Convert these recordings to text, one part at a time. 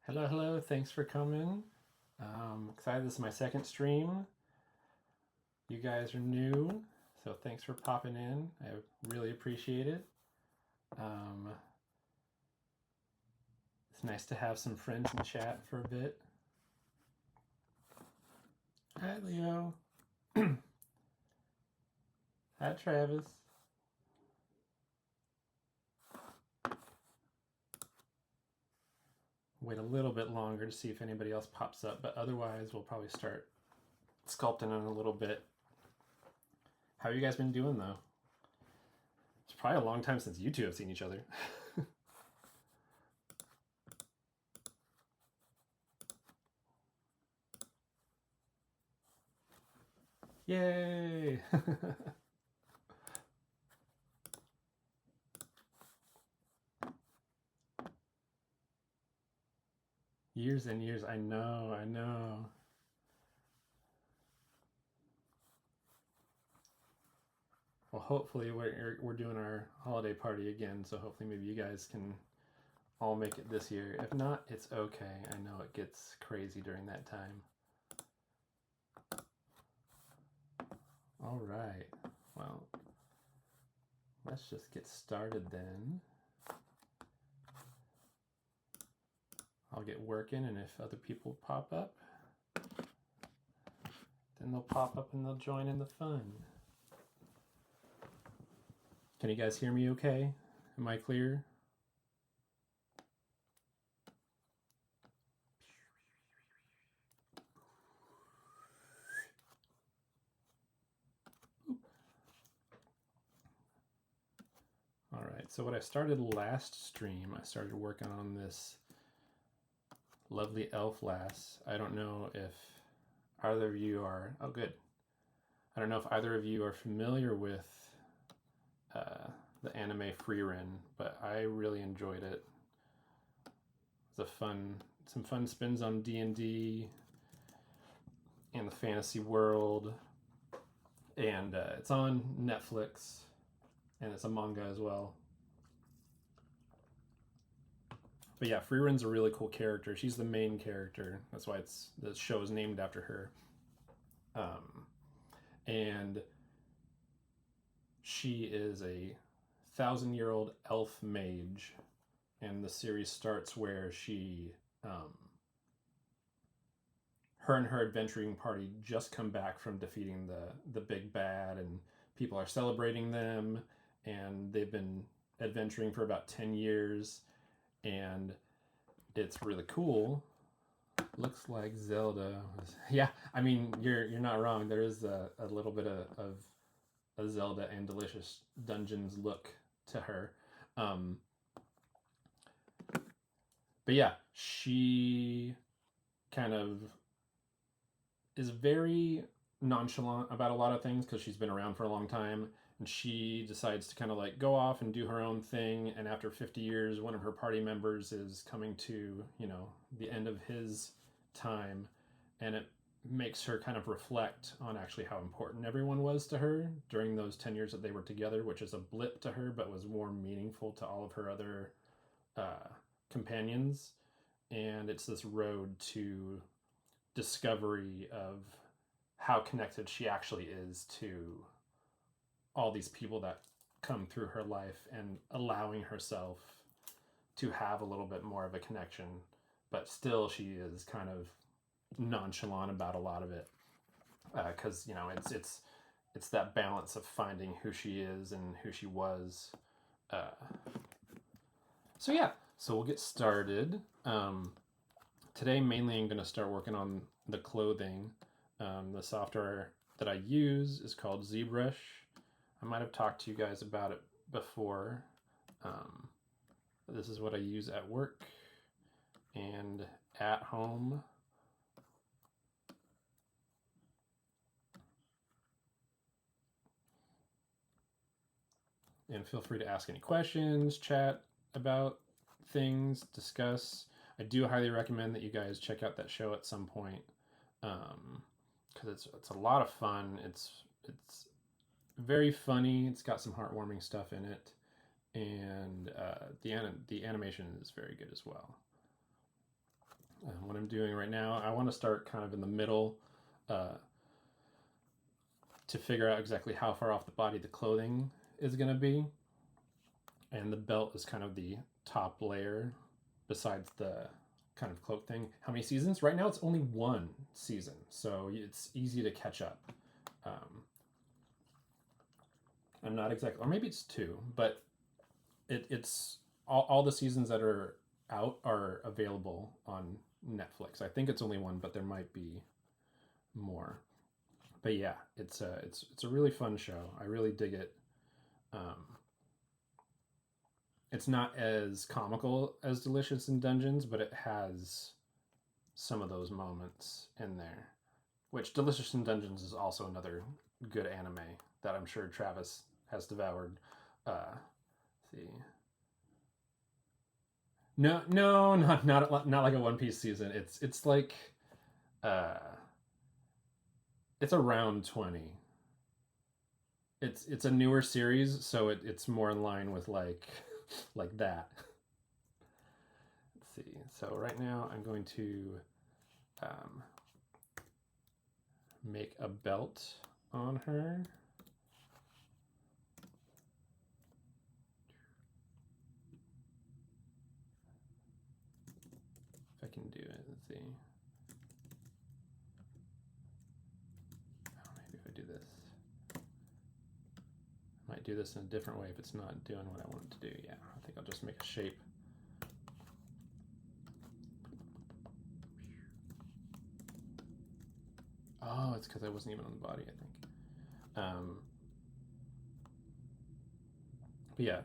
Hello, hello. Thanks for coming. Excited. This is my second stream. You guys are new, so thanks for popping in. I really appreciate it. It's nice to have some friends in chat for a bit. Hi, Leo. Hi, Travis. Wait a little bit longer to see if anybody else pops up, but otherwise we'll probably start sculpting in a little bit. How have you guys been doing, though? It's probably a long time since you two have seen each other. Yay! Years and years. I know, I know. Well, hopefully we're doing our holiday party again, so hopefully maybe you guys can all make it this year. If not, it's okay. I know it gets crazy during that time. All right. Well, let's just get started then. I'll get working, and if other people pop up, then they'll pop up and they'll join in the fun. Can you guys hear me okay? Am I clear? All right, so what I started last stream, I started working on this lovely elf lass. I don't know if either of you are, oh good. I don't know if either of you are familiar with the anime Frieren, but I really enjoyed it. It's some fun spins on D&D and the fantasy world. And it's on Netflix, and it's a manga as well. But yeah, Frieren's a really cool character. She's the main character. That's why the show is named after her. And she is a 1,000-year-old elf mage, and the series starts where her and her adventuring party just come back from defeating the big bad, and people are celebrating them, and they've been adventuring for about 10 years, and it's really cool. Looks like Zelda yeah, I mean, you're not wrong. There is a little bit of a Zelda and Delicious Dungeons look to her. But yeah, she kind of is very nonchalant about a lot of things because she's been around for a long time, and she decides to kind of like go off and do her own thing. And after 50 years, one of her party members is coming to, the end of his time, and it makes her kind of reflect on actually how important everyone was to her during those 10 years that they were together, which is a blip to her but was more meaningful to all of her other companions. And it's this road to discovery of how connected she actually is to all these people that come through her life, and allowing herself to have a little bit more of a connection, but still she is kind of nonchalant about a lot of it, because it's that balance of finding who she is and who she was. So yeah, so we'll get started. Today mainly I'm going to start working on the clothing. The software that I use is called ZBrush. I might have talked to you guys about it before. This is what I use at work and at home. And feel free to ask any questions, chat about things, discuss. I do highly recommend that you guys check out that show at some point, because it's a lot of fun. It's very funny. It's got some heartwarming stuff in it, and the animation is very good as well. what I'm doing right now, I want to start kind of in the middle to figure out exactly how far off the body the clothing is going to be. And the belt is kind of the top layer besides the kind of cloak thing. How many seasons? Right now it's only one season, so it's easy to catch up. I'm not exactly, or maybe it's two, but it's all the seasons that are out are available on Netflix. I think it's only one, but there might be more. But yeah, it's a really fun show. I really dig it. It's not as comical as Delicious in Dungeons, but it has some of those moments in there. Which Delicious in Dungeons is also another good anime that I'm sure Travis has devoured. See, no, not like a One Piece season. It's like uh, it's around 20. It's a newer series, so it's more in line with like that. Let's see. So right now I'm going to make a belt on her. If I can do it, let's see. Oh, maybe if I do this. I might do this in a different way if it's not doing what I want it to do. Yeah, I think I'll just make a shape. Oh, it's because I wasn't even on the body, I think. But yeah,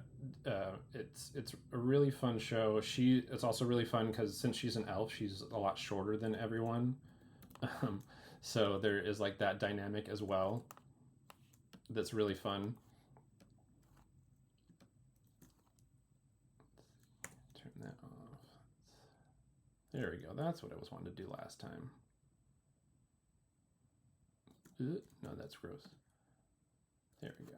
it's a really fun show. It's also really fun because since she's an elf, she's a lot shorter than everyone. So there is like that dynamic as well. That's really fun. Turn that off. There we go. That's what I was wanting to do last time. No, that's gross. There we go.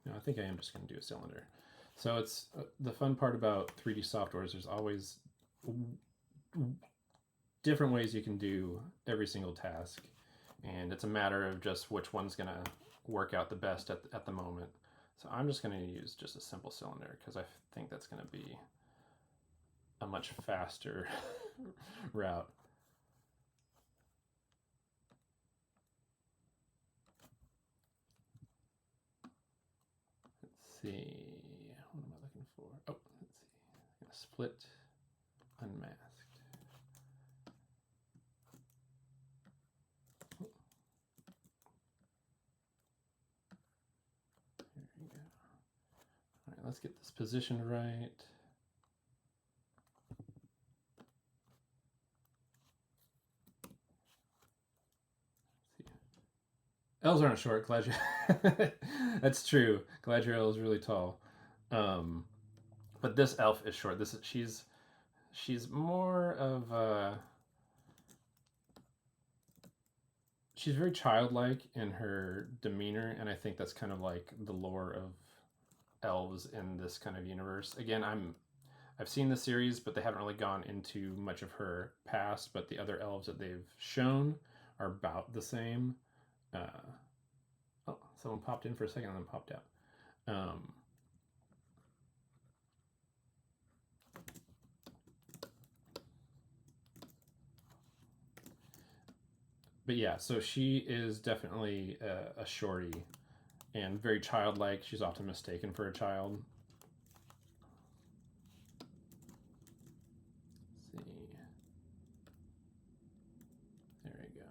No, I think I am just going to do a cylinder. So it's the fun part about 3D software is there's always different ways you can do every single task, and it's a matter of just which one's going to work out the best at the moment. So I'm just going to use just a simple cylinder because I think that's going to be a much faster route. Let's see. What am I looking for? Oh, let's see. I'm going to split, unmasked. There you go. All right, let's get this positioned right. Elves aren't short. Glad you. That's true. Galadriel is really tall, but this elf is short. She's more of she's very childlike in her demeanor, and I think that's kind of like the lore of elves in this kind of universe. Again, I've seen the series, but they haven't really gone into much of her past. But the other elves that they've shown are about the same. Oh, someone popped in for a second and then popped out. But yeah, so she is definitely a shorty and very childlike. She's often mistaken for a child. Let's see. There we go.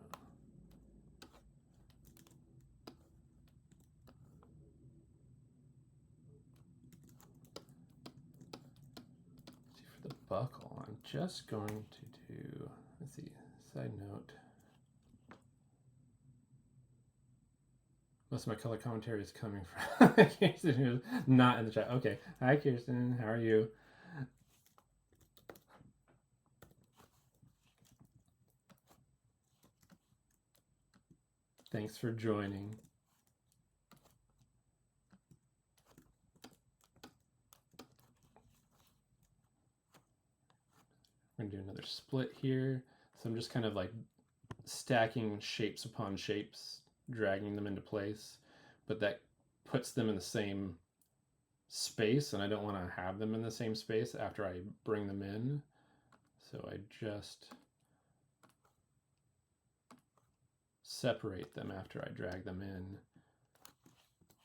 See, for the buckle, I'm just going to do, let's see, side note. Most of my color commentary is coming from Kirsten, who's not in the chat. Okay. Hi, Kirsten. How are you? Thanks for joining. split here. So I'm just kind of like stacking shapes upon shapes, dragging them into place, but that puts them in the same space, and I don't want to have them in the same space after I bring them in. So I just separate them after I drag them in,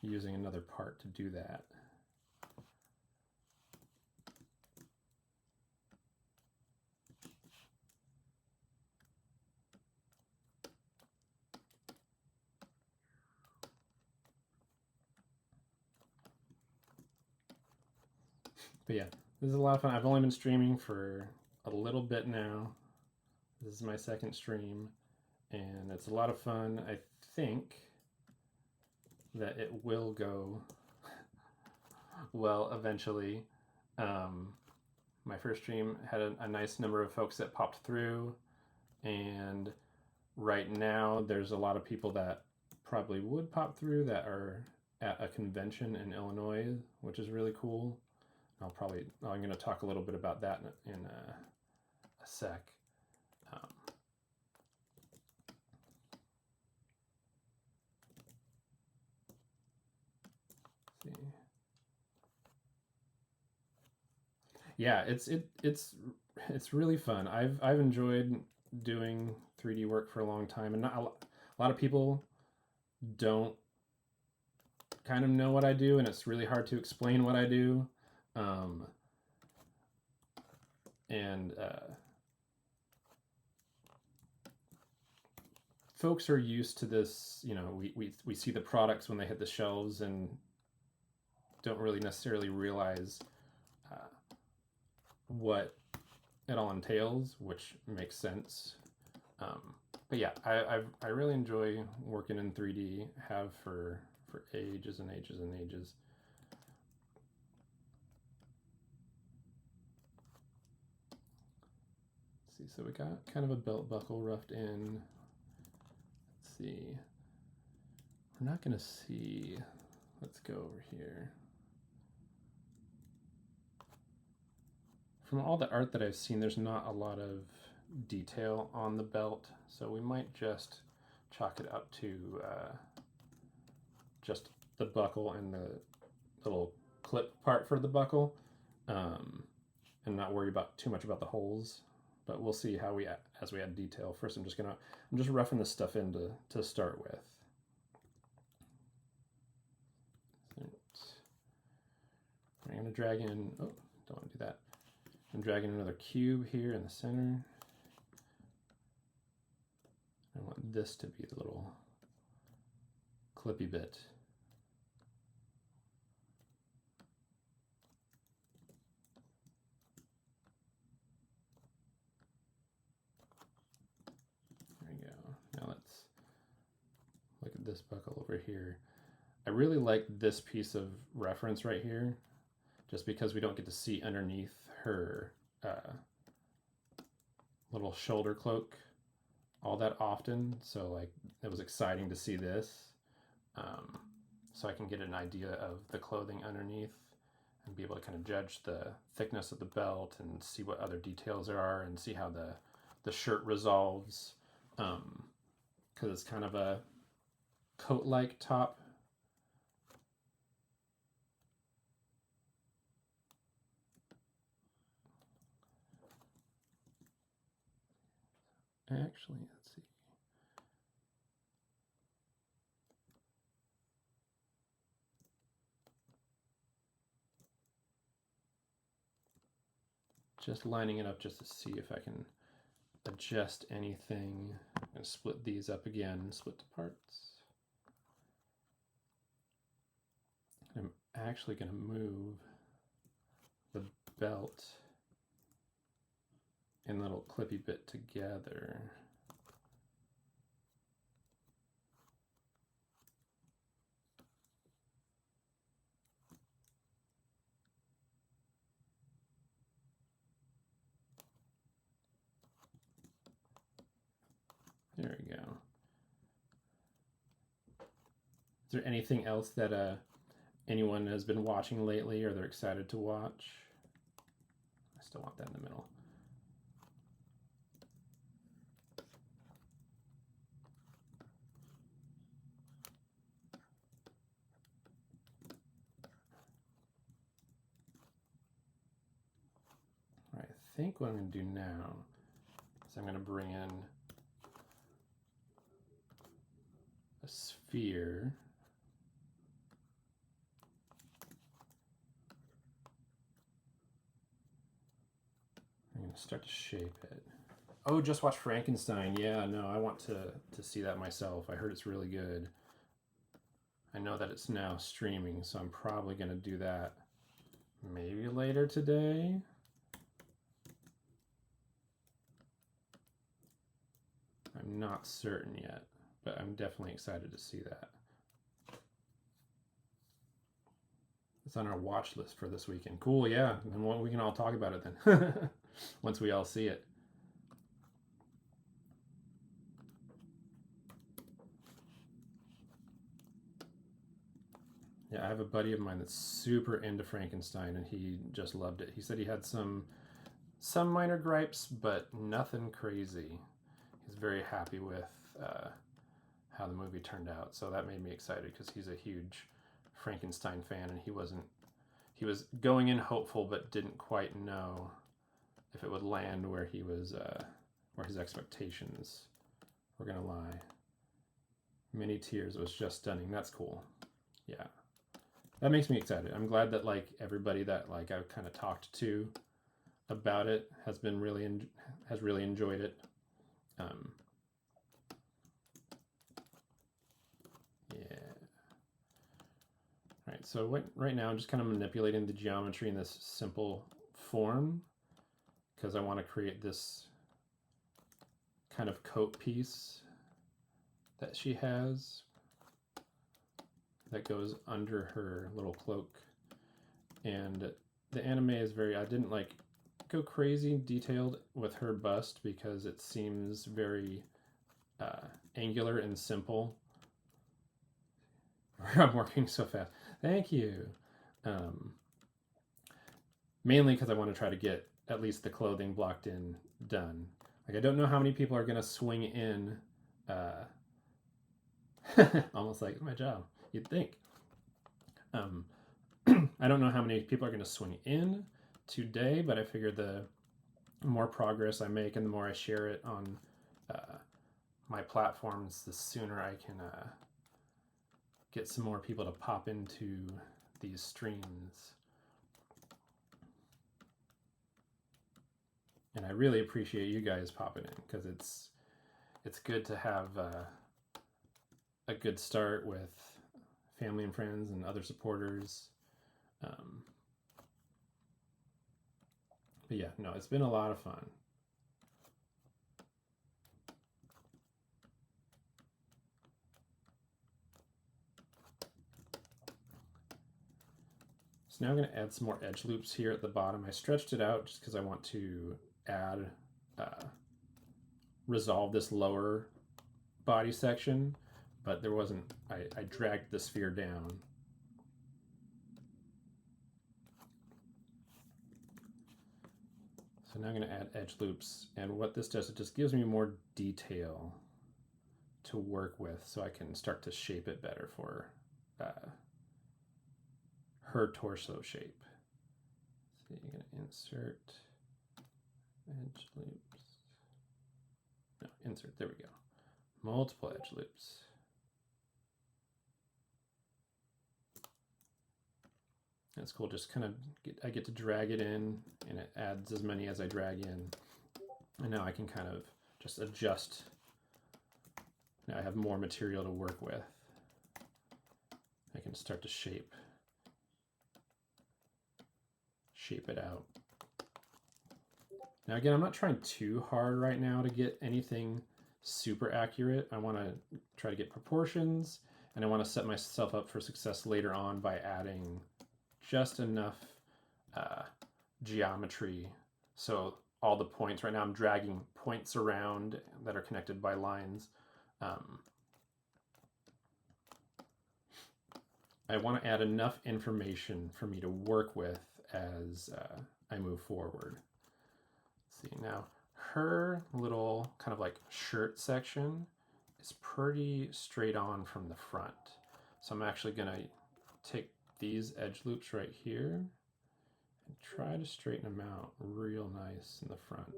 using another part to do that. But yeah, this is a lot of fun. I've only been streaming for a little bit now. This is my second stream, and it's a lot of fun. I think that it will go well eventually. My first stream had a nice number of folks that popped through, and right now there's a lot of people that probably would pop through that are at a convention in Illinois, which is really cool. I'm going to talk a little bit about that in a sec. See. Yeah, it's really fun. I've enjoyed doing 3D work for a long time, and not a lot of people don't kind of know what I do, and it's really hard to explain what I do. And folks are used to this, you know, we see the products when they hit the shelves and don't really necessarily realize what it all entails, which makes sense. But yeah, I really enjoy working in 3D, have for ages and ages and ages. Let's see, so we got kind of a belt buckle roughed in. Let's see. We're not gonna see, let's go over here. From all the art that I've seen, there's not a lot of detail on the belt, so we might just chalk it up to just the buckle and the little clip part for the buckle, and not worry about too much about the holes. But we'll see how as we add detail. First, I'm just roughing this stuff in to start with. I'm gonna drag in. Oh, don't want to do that. I'm dragging another cube here in the center. I want this to be the little clippy bit. There we go. Now let's look at this buckle over here. I really like this piece of reference right here, just because we don't get to see underneath her little shoulder cloak all that often. So like, it was exciting to see this, so I can get an idea of the clothing underneath and be able to kind of judge the thickness of the belt and see what other details there are and see how the shirt resolves, because it's kind of a coat-like top. Actually, let's see. Just lining it up just to see if I can adjust anything. I'm going to split these up again, split to parts. I'm actually going to move the belt and the little clippy bit together. There we go. Is there anything else that anyone has been watching lately or they're excited to watch? I still want that in the middle. think what I'm going to do now is I'm going to bring in a sphere. I'm going to start to shape it. Oh, just watch Frankenstein. Yeah, no, I want to see that myself. I heard it's really good. I know that it's now streaming, so I'm probably going to do that maybe later today. I'm not certain yet, but I'm definitely excited to see that. It's on our watch list for this weekend. Cool, yeah. And we can all talk about it then once we all see it. Yeah, I have a buddy of mine that's super into Frankenstein, and he just loved it. He said he had some minor gripes, but nothing crazy. He's very happy with how the movie turned out. So that made me excited because he's a huge Frankenstein fan, and he was going in hopeful, but didn't quite know if it would land where he was, where his expectations were gonna lie. Many tears. It was just stunning. That's cool. Yeah. That makes me excited. I'm glad that like everybody that like I've kind of talked to about it has been really enjoyed it. Yeah. All right. So right now I'm just kind of manipulating the geometry in this simple form because I want to create this kind of coat piece that she has that goes under her little cloak. And the anime is I didn't like go crazy detailed with her bust because it seems very angular and simple. I'm working so fast. Thank you. Mainly because I want to try to get at least the clothing blocked in done. Like I don't know how many people are gonna swing in. Almost like my job. You'd think. I don't know how many people are going to swing in today, but I figured the more progress I make and the more I share it on my platforms, the sooner I can get some more people to pop into these streams. And I really appreciate you guys popping in because it's good to have a good start with family and friends and other supporters. But yeah, no, it's been a lot of fun. So now I'm going to add some more edge loops here at the bottom. I stretched it out just because I want to add, resolve this lower body section, but there wasn't, I dragged the sphere down. So now I'm going to add edge loops, and what this does, it just gives me more detail to work with so I can start to shape it better for her torso shape. So you're going to insert edge loops. No, insert, there we go. Multiple edge loops. That's cool, just kind of, I get to drag it in and it adds as many as I drag in. And now I can kind of just adjust. Now I have more material to work with. I can start to shape it out. Now again, I'm not trying too hard right now to get anything super accurate. I want to try to get proportions, and I want to set myself up for success later on by adding just enough geometry. So all the points, right now I'm dragging points around that are connected by lines. I want to add enough information for me to work with as I move forward. Let's see, now her little kind of like shirt section is pretty straight on from the front. So I'm actually going to take these edge loops right here And try to straighten them out real nice in the front.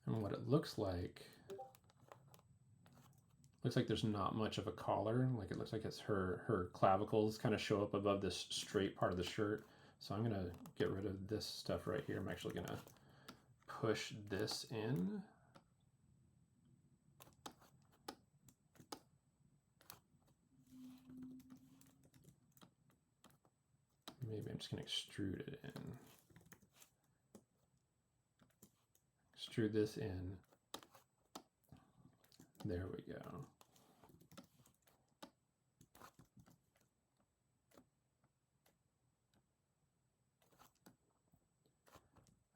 And what it looks like there's not much of a collar. Like it looks like it's her clavicles kind of show up above this straight part of the shirt. So I'm gonna get rid of this stuff right here. I'm actually gonna push this in. Maybe I'm just gonna extrude it in. Extrude this in. There we go.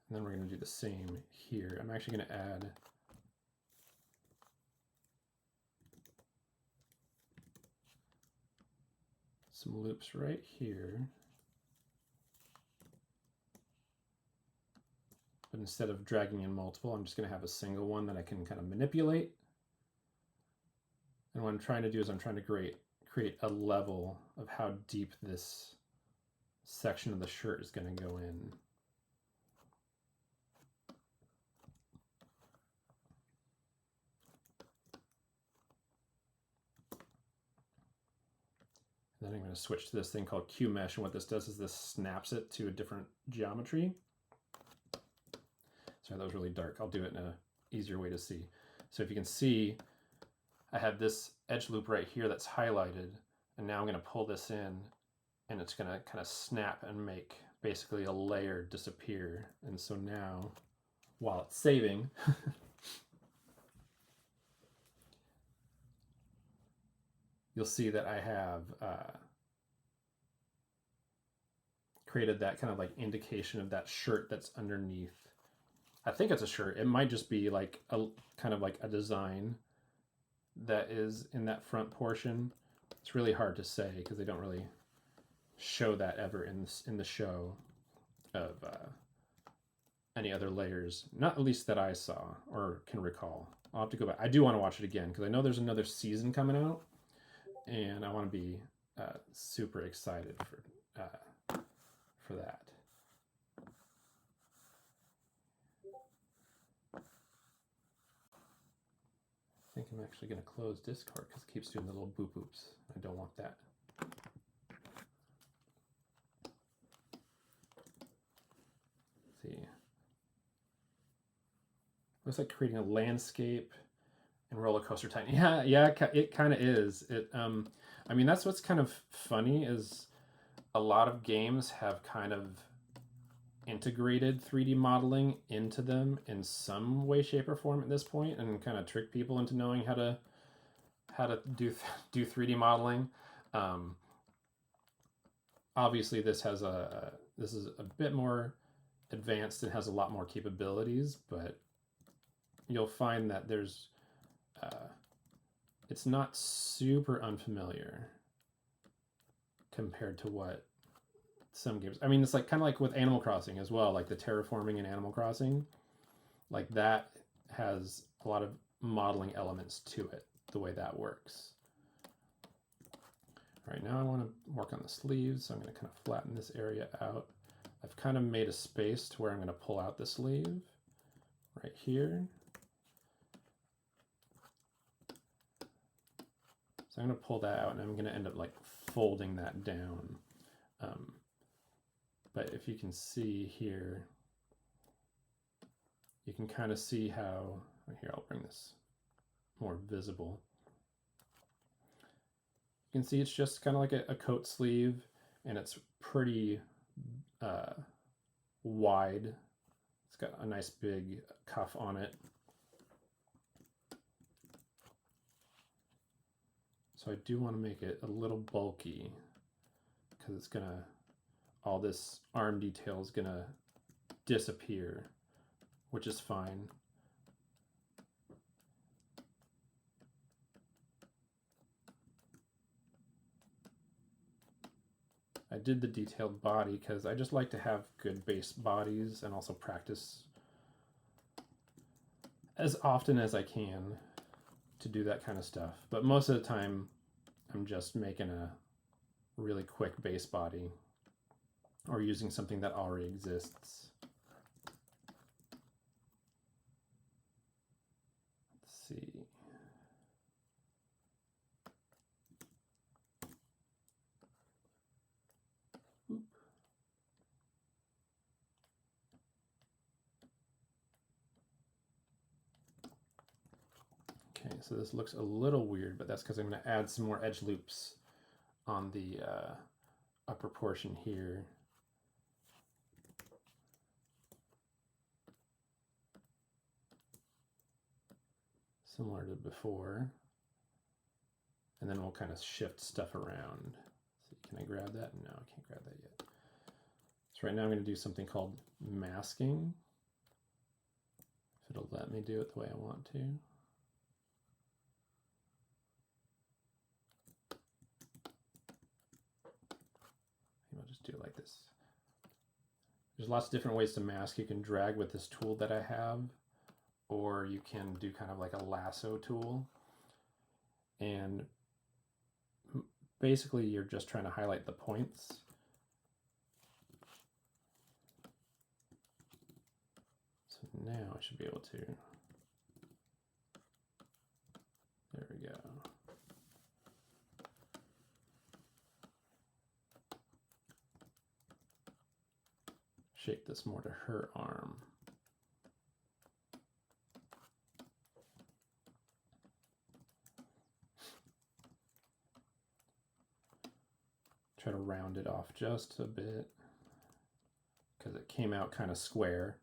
And then we're going to do the same here. I'm actually going to add some loops right here. But instead of dragging in multiple, I'm just going to have a single one that I can kind of manipulate. And what I'm trying to do is I'm trying to create a level of how deep this section of the shirt is going to go in. Then I'm going to switch to this thing called Q Mesh, and what this does is this snaps it to a different geometry. Sorry, that was really dark. I'll do it in an easier way to see. So if you can see, I have this edge loop right here that's highlighted, and now I'm going to pull this in, and it's going to kind of snap and make basically a layer disappear. And so now, while it's saving, you'll see that I have created that kind of like indication of that shirt that's underneath. I think it's a shirt. It might just be like a kind of like a design that is in that front portion. It's really hard to say because they don't really show that ever in the show of any other layers, not at least that I saw or can recall. I'll have to go back. I do want to watch it again because I know there's another season coming out, and I want to be super excited for that. I think I'm actually going to close Discord because it keeps doing the little boop boops. I don't want that. Let's see. Looks like creating a landscape and roller coaster titan. Yeah, it kind of is. I mean, that's what's kind of funny is a lot of games have kind of integrated 3D modeling into them in some way, shape, or form at this point, and kind of trick people into knowing how to do 3D modeling. Obviously, this is a bit more advanced and has a lot more capabilities, but you'll find that there's it's not super unfamiliar compared to what some games. I mean, it's like kind of like with Animal Crossing as well, like the terraforming in Animal Crossing, like that has a lot of modeling elements to it, the way that works. All right, now I want to work on the sleeves, so I'm going to kind of flatten this area out. I've kind of made a space to where I'm going to pull out the sleeve right here. So I'm going to pull that out, and I'm going to end up like folding that down. But if you can see here, you can kind of see how, here, I'll bring this more visible. You can see it's just kind of like a coat sleeve, and it's pretty wide. It's got a nice big cuff on it. So I do want to make it a little bulky because it's gonna, all this arm detail is gonna disappear, which is fine. I did the detailed body because I just like to have good base bodies and also practice as often as I can to do that kind of stuff. But most of the time, I'm just making a really quick base body or using something that already exists. Let's see. Okay, so this looks a little weird, but that's because I'm going to add some more edge loops on the upper portion here. Similar to before. And then we'll kind of shift stuff around. So can I grab that? No, I can't grab that yet. So right now I'm going to do something called masking. If it'll let me do it the way I want to. Maybe I'll just do it like this. There's lots of different ways to mask. You can drag with this tool that I have, or you can do kind of like a lasso tool. And basically you're just trying to highlight the points. So now I should be able to, there we go. Shape this more to her arm. Try to round it off just a bit because it came out kind of square.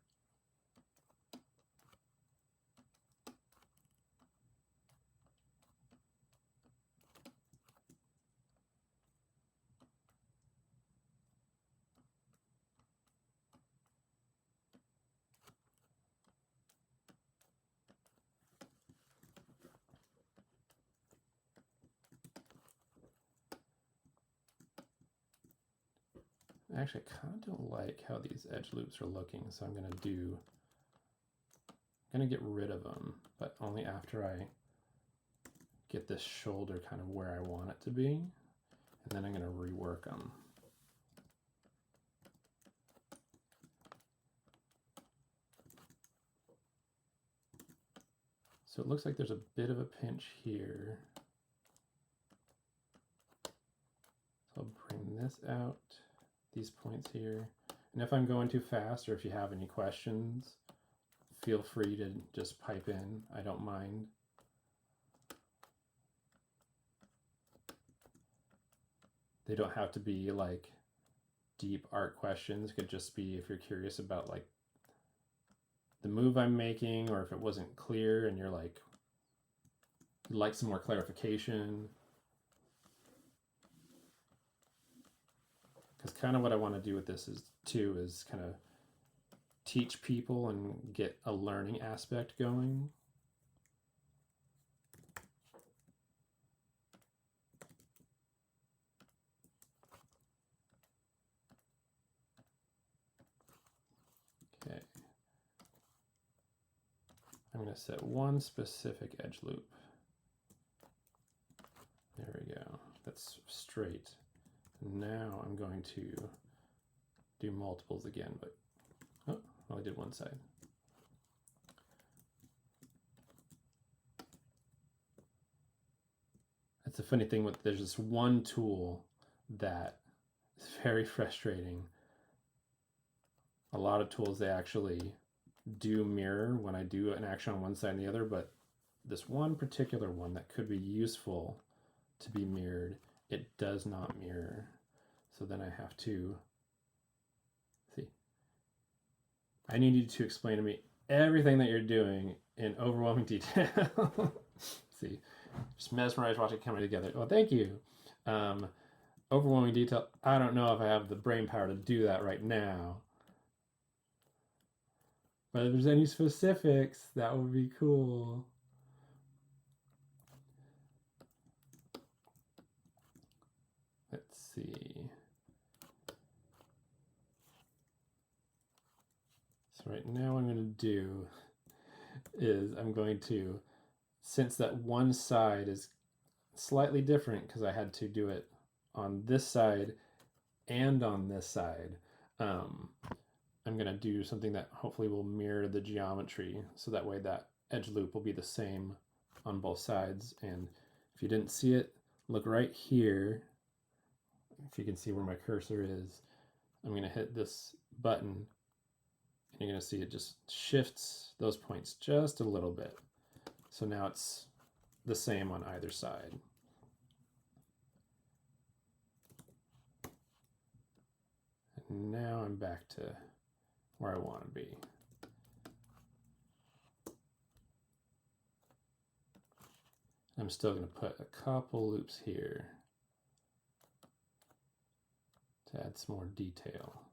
Actually, I kind of don't like how these edge loops are looking, so I'm going to get rid of them, but only after I get this shoulder kind of where I want it to be, and then I'm going to rework them. So it looks like there's a bit of a pinch here. So I'll bring this out. These points here. And if I'm going too fast, or if you have any questions, feel free to just pipe in. I don't mind. They don't have to be like deep art questions. It could just be if you're curious about like the move I'm making, or if it wasn't clear and you're like, you'd like some more clarification. Because kind of what I want to do with this is kind of teach people and get a learning aspect going. Okay. I'm going to set one specific edge loop. There we go. That's straight. Now I'm going to do multiples again, but oh, well, I did one side. That's the funny thing with, there's this one tool that is very frustrating. A lot of tools, they actually do mirror when I do an action on one side and the other, but this one particular one that could be useful to be mirrored, it does not mirror. So then I have to see. I need you to explain to me everything that you're doing in overwhelming detail. See, just mesmerized watching it coming together. Well, thank you. Overwhelming detail. I don't know if I have the brain power to do that right now. But if there's any specifics, that would be cool. Let's see. So right now what I'm going to do is I'm going to since that one side is slightly different because I had to do it on this side and on this side, I'm going to do something that hopefully will mirror the geometry, so that way that edge loop will be the same on both sides. And if you didn't see it, look right here. If you can see where my cursor is, I'm going to hit this button, and you're going to see it just shifts those points just a little bit. So now it's the same on either side. And now I'm back to where I want to be. I'm still going to put a couple loops here to add some more detail,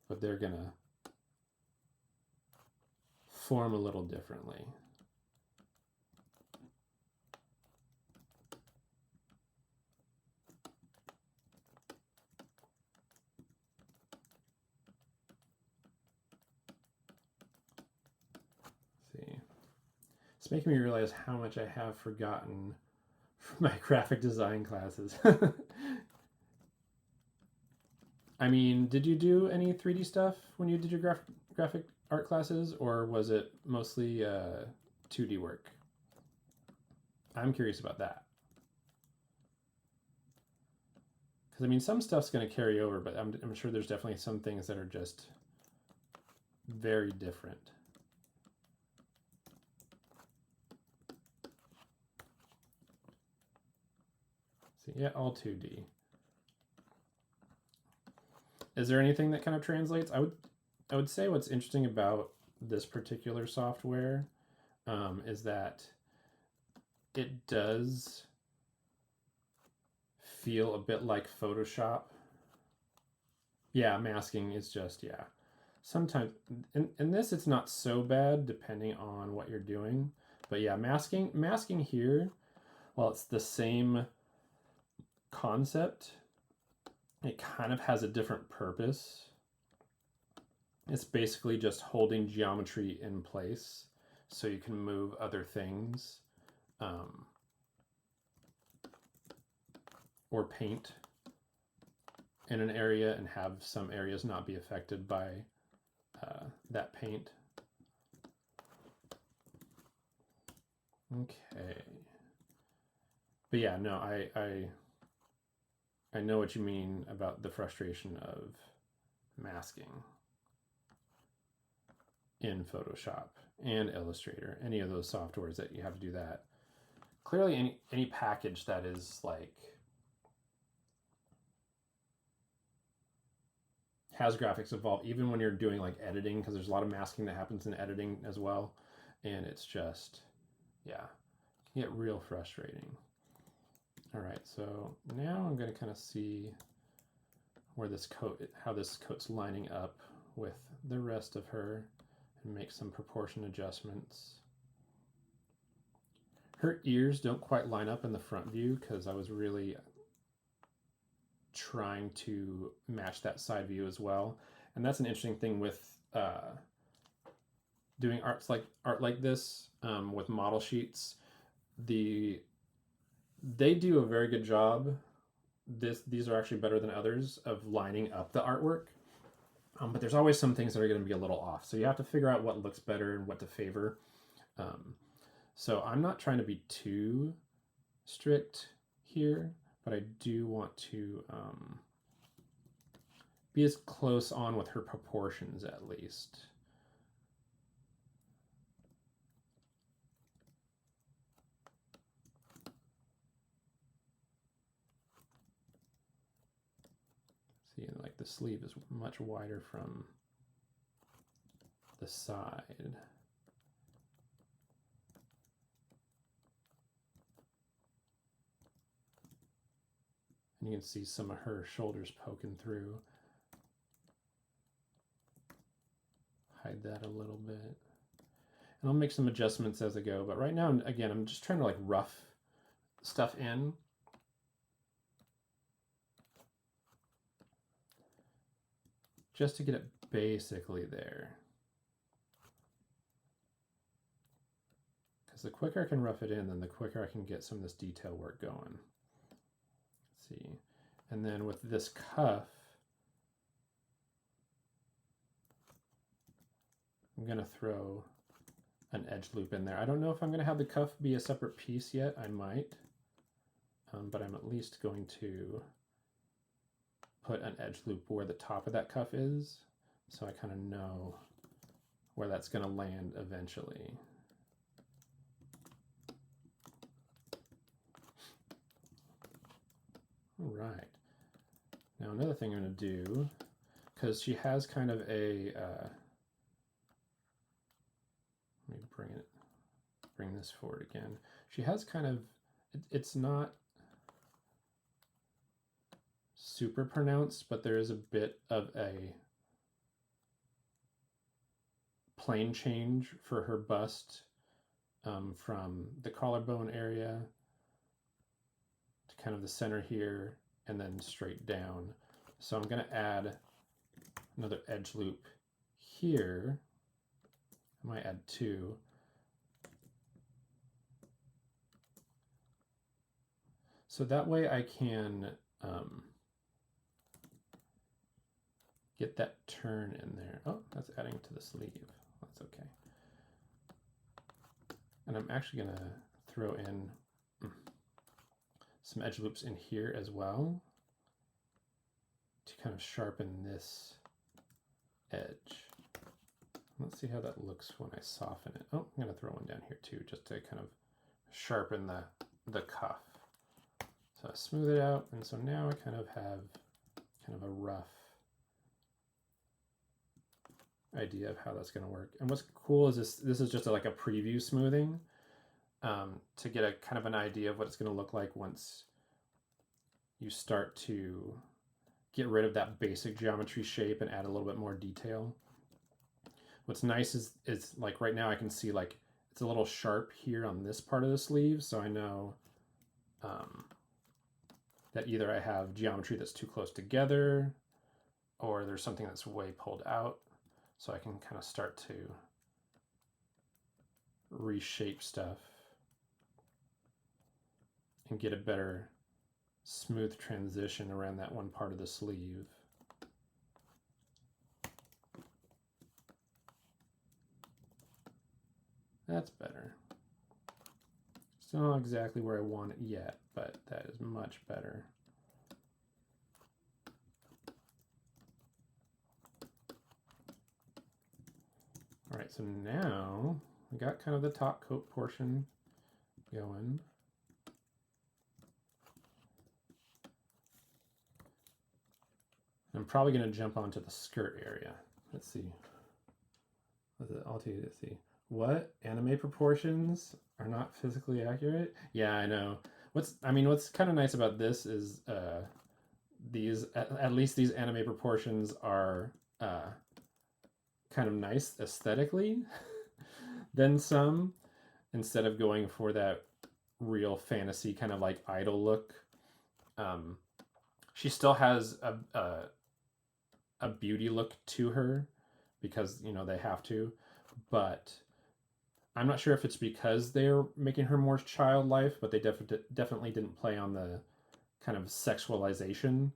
but they're going to form a little differently. See, it's making me realize how much I have forgotten from my graphic design classes. I mean, did you do any 3D stuff when you did your graphic art classes, or was it mostly 2D work? I'm curious about that. Because I mean, some stuff's going to carry over, but I'm sure there's definitely some things that are just very different. See, yeah, all 2D. Is there anything that kind of translates? I would say what's interesting about this particular software is that it does feel a bit like Photoshop. Yeah, masking is just, yeah. Sometimes, in this it's not so bad depending on what you're doing. But yeah, masking here, while it's the same concept, it kind of has a different purpose. It's basically just holding geometry in place so you can move other things, or paint in an area and have some areas not be affected by that paint. Okay. But yeah, no, I know what you mean about the frustration of masking in Photoshop and Illustrator, any of those softwares that you have to do that. Clearly any package that is like has graphics involved, even when you're doing like editing, because there's a lot of masking that happens in editing as well, and it's just, yeah, it can get real frustrating. All right, so now I'm going to kind of see where this coat, how this coat's lining up with the rest of her, and make some proportion adjustments. Her ears don't quite line up in the front view because I was really trying to match that side view as well. And that's an interesting thing with doing art like this with model sheets. They do a very good job. These are actually better than others of lining up the artwork. But there's always some things that are going to be a little off. So you have to figure out what looks better and what to favor. So I'm not trying to be too strict here, but I do want to be as close on with her proportions at least. See, like the sleeve is much wider from the side. And you can see some of her shoulders poking through. Hide that a little bit. And I'll make some adjustments as I go. But right now, again, I'm just trying to like rough stuff in. Just to get it basically there. Because the quicker I can rough it in, then the quicker I can get some of this detail work going. Let's see. And then with this cuff, I'm going to throw an edge loop in there. I don't know if I'm going to have the cuff be a separate piece yet. I might, but I'm at least going to put an edge loop where the top of that cuff is, so I kind of know where that's going to land eventually. All right. Now another thing I'm going to do, because she has kind of a, let me bring this forward again. She has kind of, it's not super pronounced, but there is a bit of a plane change for her bust from the collarbone area to kind of the center here and then straight down. So I'm going to add another edge loop here. I might add two. So that way I can get that turn in there. Oh, that's adding to the sleeve. That's okay. And I'm actually going to throw in some edge loops in here as well to kind of sharpen this edge. Let's see how that looks when I soften it. Oh, I'm going to throw one down here too, just to kind of sharpen the cuff. So I smooth it out, and so now I kind of have kind of a rough idea of how that's going to work. And what's cool is this is just like a preview smoothing to get a kind of an idea of what it's going to look like once you start to get rid of that basic geometry shape and add a little bit more detail. What's nice is like right now I can see like it's a little sharp here on this part of the sleeve, so I know that either I have geometry that's too close together or there's something that's way pulled out, so I can kind of start to reshape stuff and get a better smooth transition around that one part of the sleeve. That's better. Still not exactly where I want it yet, but that is much better. All right, so now we got kind of the top coat portion going. I'm probably going to jump onto the skirt area. Let's see. Let's see. What? Anime proportions are not physically accurate? Yeah, I know. What's kind of nice about this is these, at least these anime proportions are kind of nice aesthetically than some, instead of going for that real fantasy kind of like idol look. She still has a beauty look to her because, you know, they have to, but I'm not sure if it's because they're making her more childlike, but they definitely didn't play on the kind of sexualization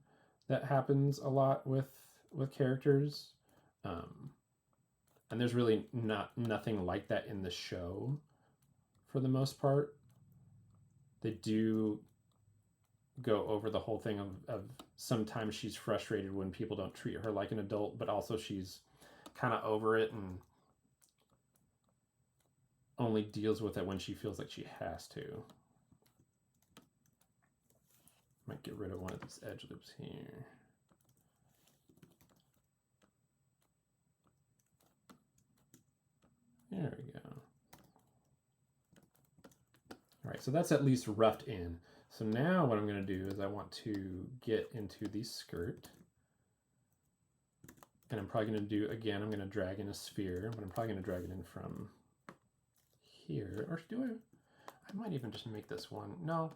that happens a lot with characters. And there's really nothing like that in the show for the most part. They do go over the whole thing of sometimes she's frustrated when people don't treat her like an adult, but also she's kind of over it and only deals with it when she feels like she has to. Might get rid of one of these edge loops here. There we go. All right, so that's at least roughed in. So now what I'm going to do is I want to get into the skirt. And I'm probably going to do, again, I'm going to drag in a sphere, but I'm probably going to drag it in from here. Or do I might even just make this one. No,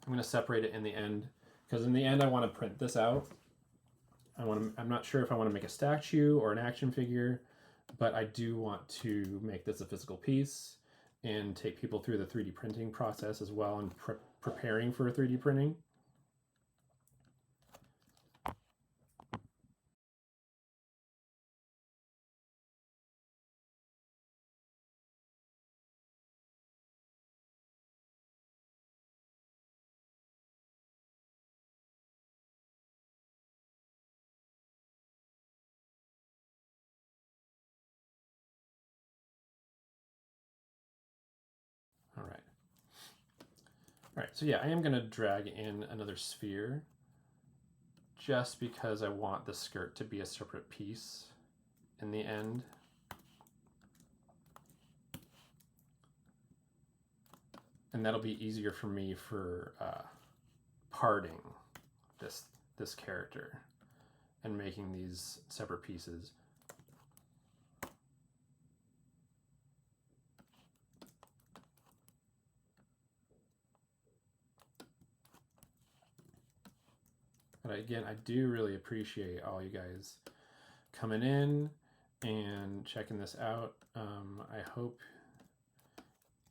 I'm going to separate it in the end, because in the end I want to print this out. I'm not sure if I want to make a statue or an action figure, but I do want to make this a physical piece. and take people through the 3D printing process as well, and preparing for 3D printing. All right. All right, so yeah, I am going to drag in another sphere just because I want the skirt to be a separate piece in the end. And that'll be easier for me for parting this character and making these separate pieces. But again, I do really appreciate all you guys coming in and checking this out. I hope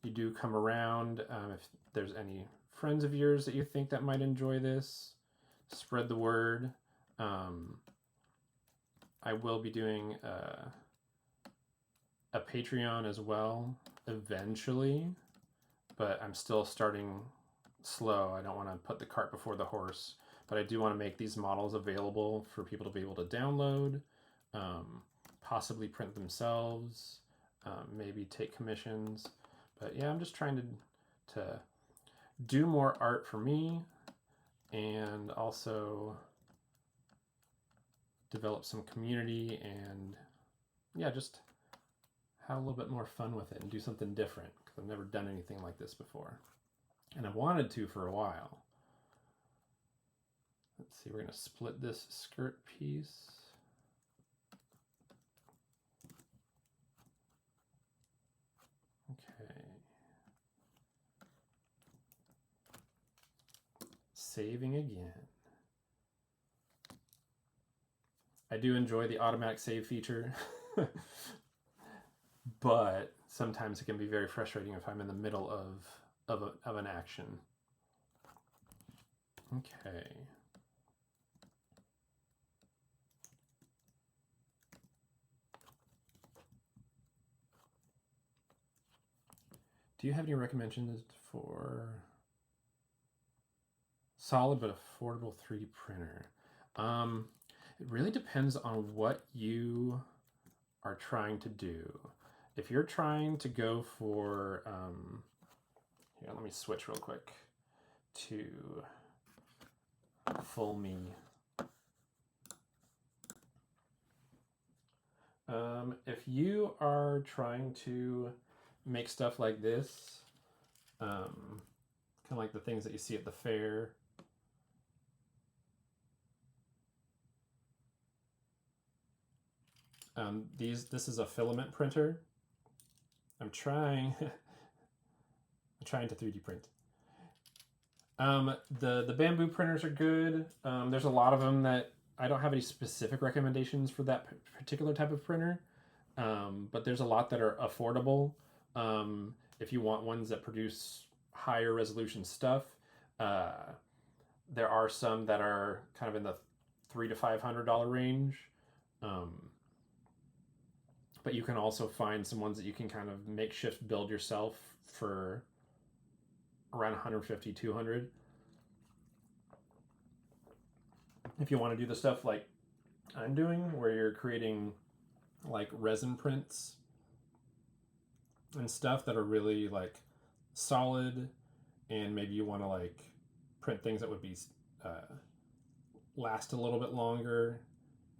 you do come around. If there's any friends of yours that you think that might enjoy this, spread the word. I will be doing a Patreon as well eventually, but I'm still starting slow. I don't want to put the cart before the horse, but I do want to make these models available for people to be able to download, possibly print themselves, maybe take commissions. But yeah, I'm just trying to do more art for me and also develop some community and yeah, just have a little bit more fun with it and do something different, because I've never done anything like this before. And I've wanted to for a while. Let's see, we're going to split this skirt piece. Okay. Saving again. I do enjoy the automatic save feature, but sometimes it can be very frustrating if I'm in the middle of an action. Okay. Do you have any recommendations for solid but affordable 3D printer? It really depends on what you are trying to do. If you're trying to go for, here, let me switch real quick to full me. If you are trying to make stuff like this, kind of like the things that you see at the fair, this is a filament printer. I'm trying to 3D print. The bamboo printers are good. There's a lot of them that I don't have any specific recommendations for that particular type of printer, but there's a lot that are affordable. If you want ones that produce higher resolution stuff, there are some that are kind of in the $300 to $500 range. But you can also find some ones that you can kind of makeshift build yourself for around $150, $200. If you want to do the stuff like I'm doing, where you're creating like resin prints and stuff that are really like solid, and maybe you want to like print things that would be last a little bit longer,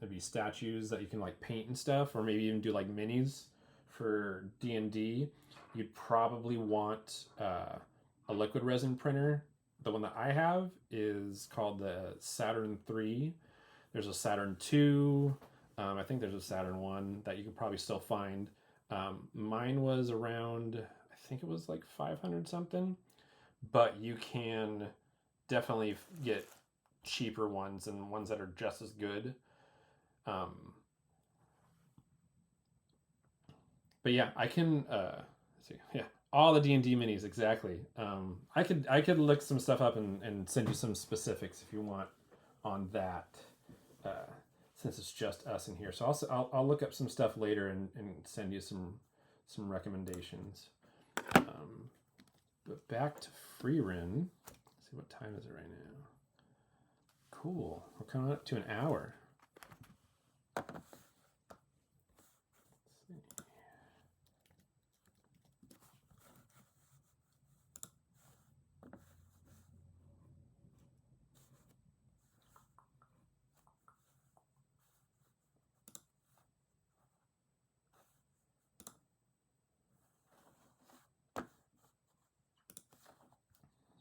maybe statues that you can like paint and stuff, or maybe even do like minis for D&D, you'd probably want a liquid resin printer. The one that I have is called the Saturn 3. There's a Saturn 2. I think there's a Saturn 1 that you could probably still find. Mine was around, I think it was like 500 something, but you can definitely get cheaper ones and ones that are just as good. But yeah, I can see. Yeah, All the D&D minis, exactly. I could look some stuff up and send you some specifics if you want on that, uh, since it's just us in here. So I'll look up some stuff later and send you some recommendations. But back to Frieren. Let's see, what time is it right now? Cool. We're coming up to an hour.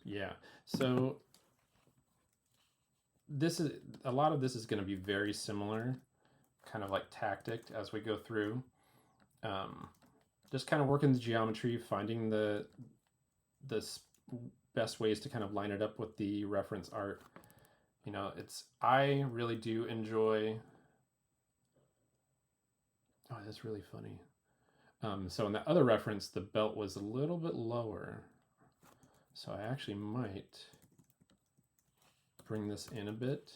Yeah. So this is a lot of this is going to be very similar, kind of like tactic as we go through. Just kind of working the geometry, finding the best ways to kind of line it up with the reference art. You know, I really do enjoy. Oh, that's really funny. So in the other reference, the belt was a little bit lower. So I actually might bring this in a bit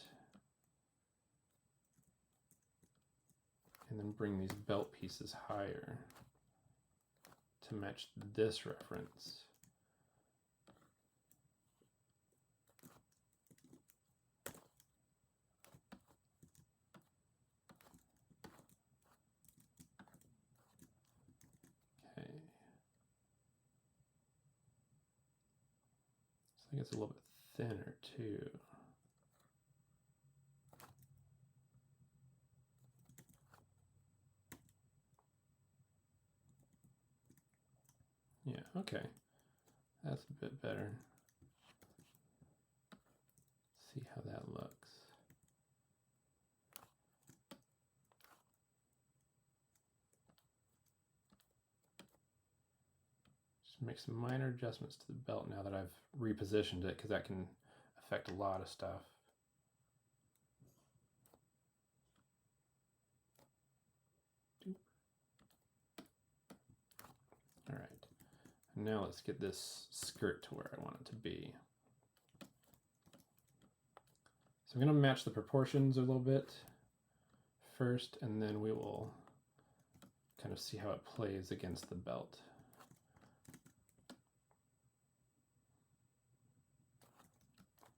and then bring these belt pieces higher to match this reference. Okay. I think it's a little bit thinner too. Yeah, okay. That's a bit better. See how that looks. Just make some minor adjustments to the belt now that I've repositioned it, because that can affect a lot of stuff. All right, now let's get this skirt to where I want it to be. So I'm going to match the proportions a little bit first, and then we will kind of see how it plays against the belt.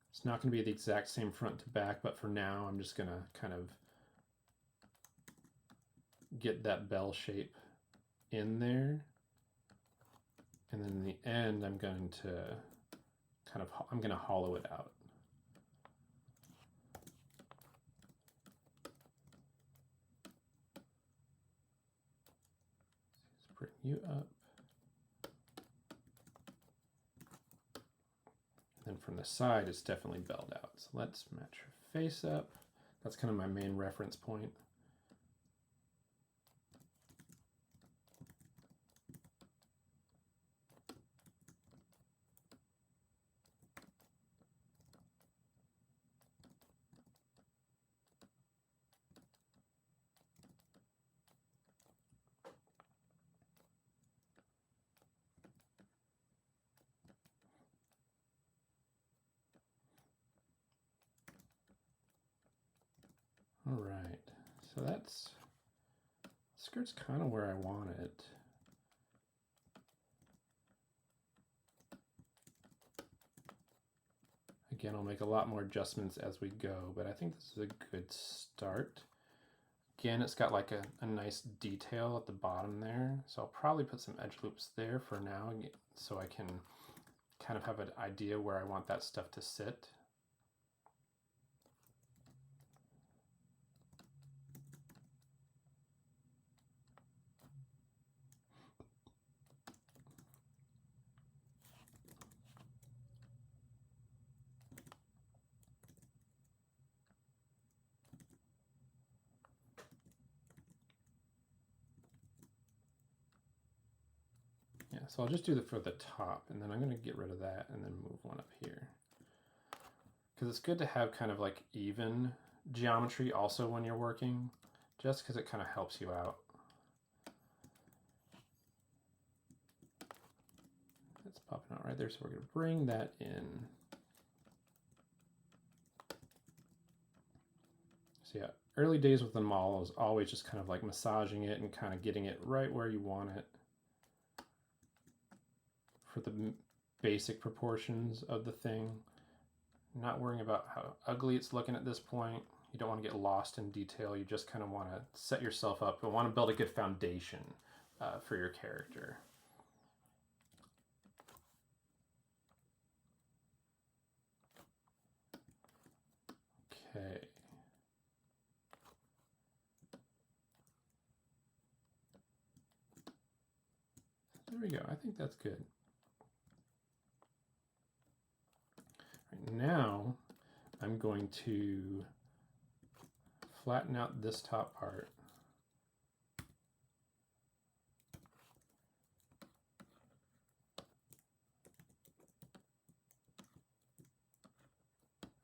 It's not going to be the exact same front to back, but for now I'm just going to kind of get that bell shape in there. And then in the end, I'm going to hollow it out. Let's bring you up. And then from the side, it's definitely belled out. So let's match her face up. That's kind of my main reference point. All right, so skirt's kind of where I want it. Again, I'll make a lot more adjustments as we go, but I think this is a good start. Again, it's got like a nice detail at the bottom there, so I'll probably put some edge loops there for now so I can kind of have an idea where I want that stuff to sit. Yeah, so I'll just do it for the top, and then I'm going to get rid of that and then move one up here. Because it's good to have kind of like even geometry also when you're working, just because it kind of helps you out. It's popping out right there, so we're going to bring that in. So yeah, early days with the model is always just kind of like massaging it and kind of getting it right where you want it for the basic proportions of the thing. Not worrying about how ugly it's looking at this point. You don't want to get lost in detail. You just kind of want to set yourself up and want to build a good foundation for your character. Okay. There we go. I think that's good. Right, now I'm going to flatten out this top part.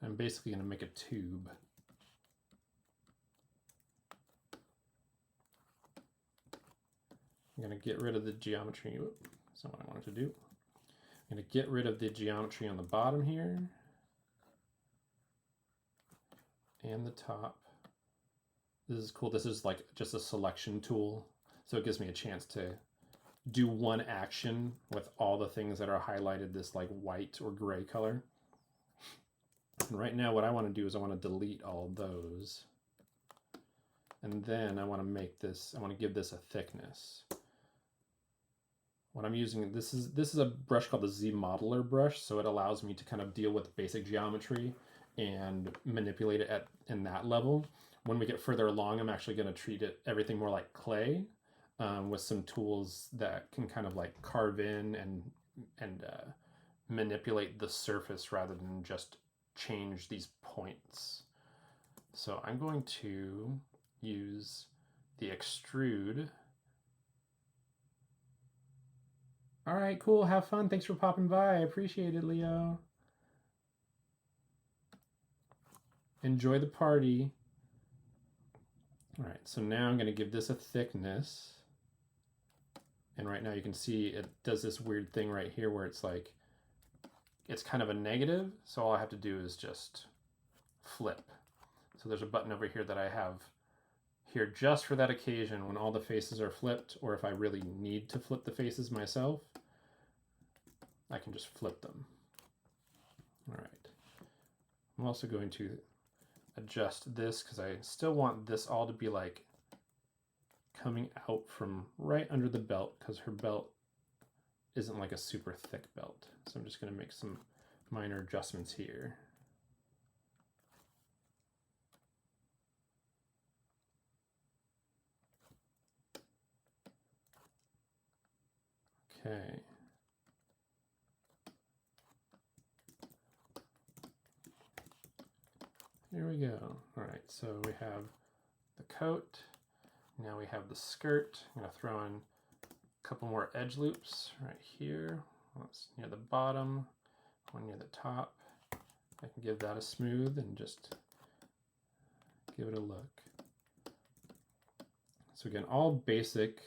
I'm basically going to make a tube. I'm going to get rid of the geometry. That's not what I wanted to do. I'm going to get rid of the geometry on the bottom here and the top. This is cool. This is like just a selection tool. So it gives me a chance to do one action with all the things that are highlighted this like white or gray color. And right now what I want to do is I want to delete all of those. And then I want to make this, I want to give this a thickness. What I'm using, this is a brush called the Z Modeler brush, so it allows me to kind of deal with basic geometry and manipulate it in that level. When we get further along, I'm actually going to treat everything more like clay, with some tools that can kind of like carve in and manipulate the surface rather than just change these points. So I'm going to use the extrude. All right, cool. Have fun. Thanks for popping by. I appreciate it, Leo. Enjoy the party. All right, so now I'm going to give this a thickness. And right now you can see it does this weird thing right here where it's like, it's kind of a negative. So all I have to do is just flip. So there's a button over here that I have here just for that occasion when all the faces are flipped, or if I really need to flip the faces myself, I can just flip them. All right. I'm also going to adjust this because I still want this all to be like coming out from right under the belt because her belt isn't like a super thick belt. So I'm just going to make some minor adjustments here. Okay. Here we go. All right, so we have the coat. Now we have the skirt. I'm going to throw in a couple more edge loops right here. One's near the bottom, one near the top. I can give that a smooth and just give it a look. So again, all basic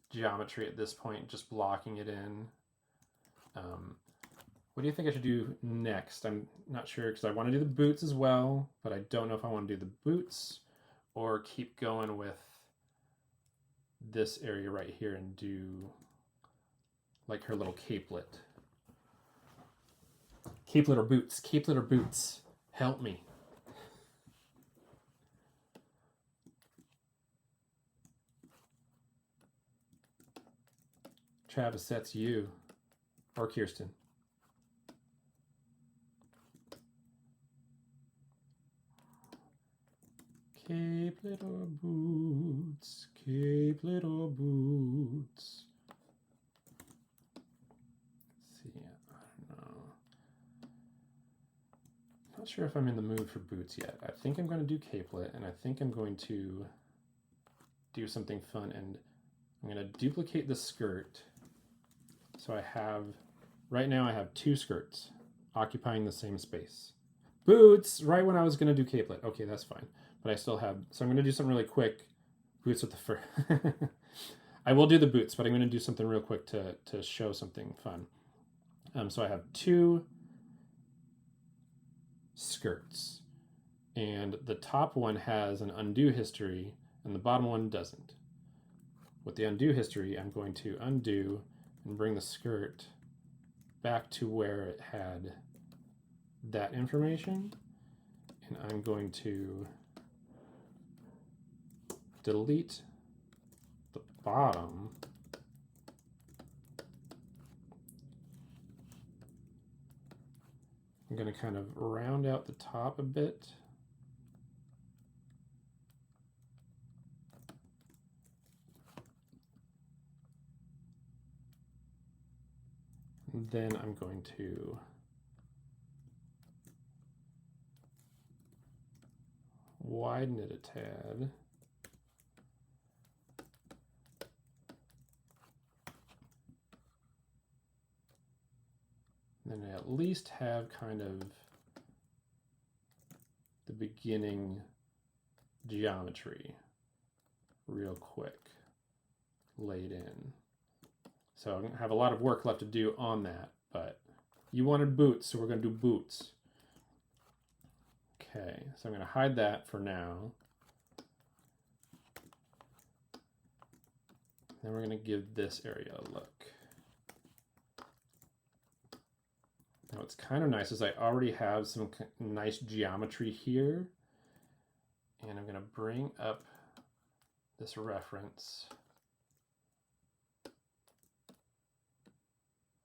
geometry at this point, just blocking it in. What do you think I should do next? I'm not sure because I want to do the boots as well, but I don't know if I want to do the boots or keep going with this area right here and do like her little capelet. Capelet or boots? Capelet or boots? Help me. Travis, that's you. Or Kirsten. Capelet or boots? Capelet or boots? Let's see, I don't know. Not sure if I'm in the mood for boots yet. I think I'm going to do capelet, and I think I'm going to do something fun, and I'm going to duplicate the skirt. So I have, right now I have two skirts occupying the same space. Boots, right when I was going to do capelet. Okay, that's fine. But I still have, so I'm going to do something really quick. Boots with the fur. I will do the boots, but I'm going to do something real quick to show something fun. So I have 2 skirts, and the top one has an undo history and the bottom one doesn't. With the undo history, I'm going to undo and bring the skirt back to where it had that information, and I'm going to delete the bottom I'm going to kind of round out the top a bit. And then I'm going to widen it a tad. And then I at least have kind of the beginning geometry real quick laid in. So I'm gonna have a lot of work left to do on that, but you wanted boots, so we're gonna do boots. Okay, so I'm gonna hide that for now. Then we're gonna give this area a look. Now what's kind of nice is I already have some nice geometry here, and I'm gonna bring up this reference,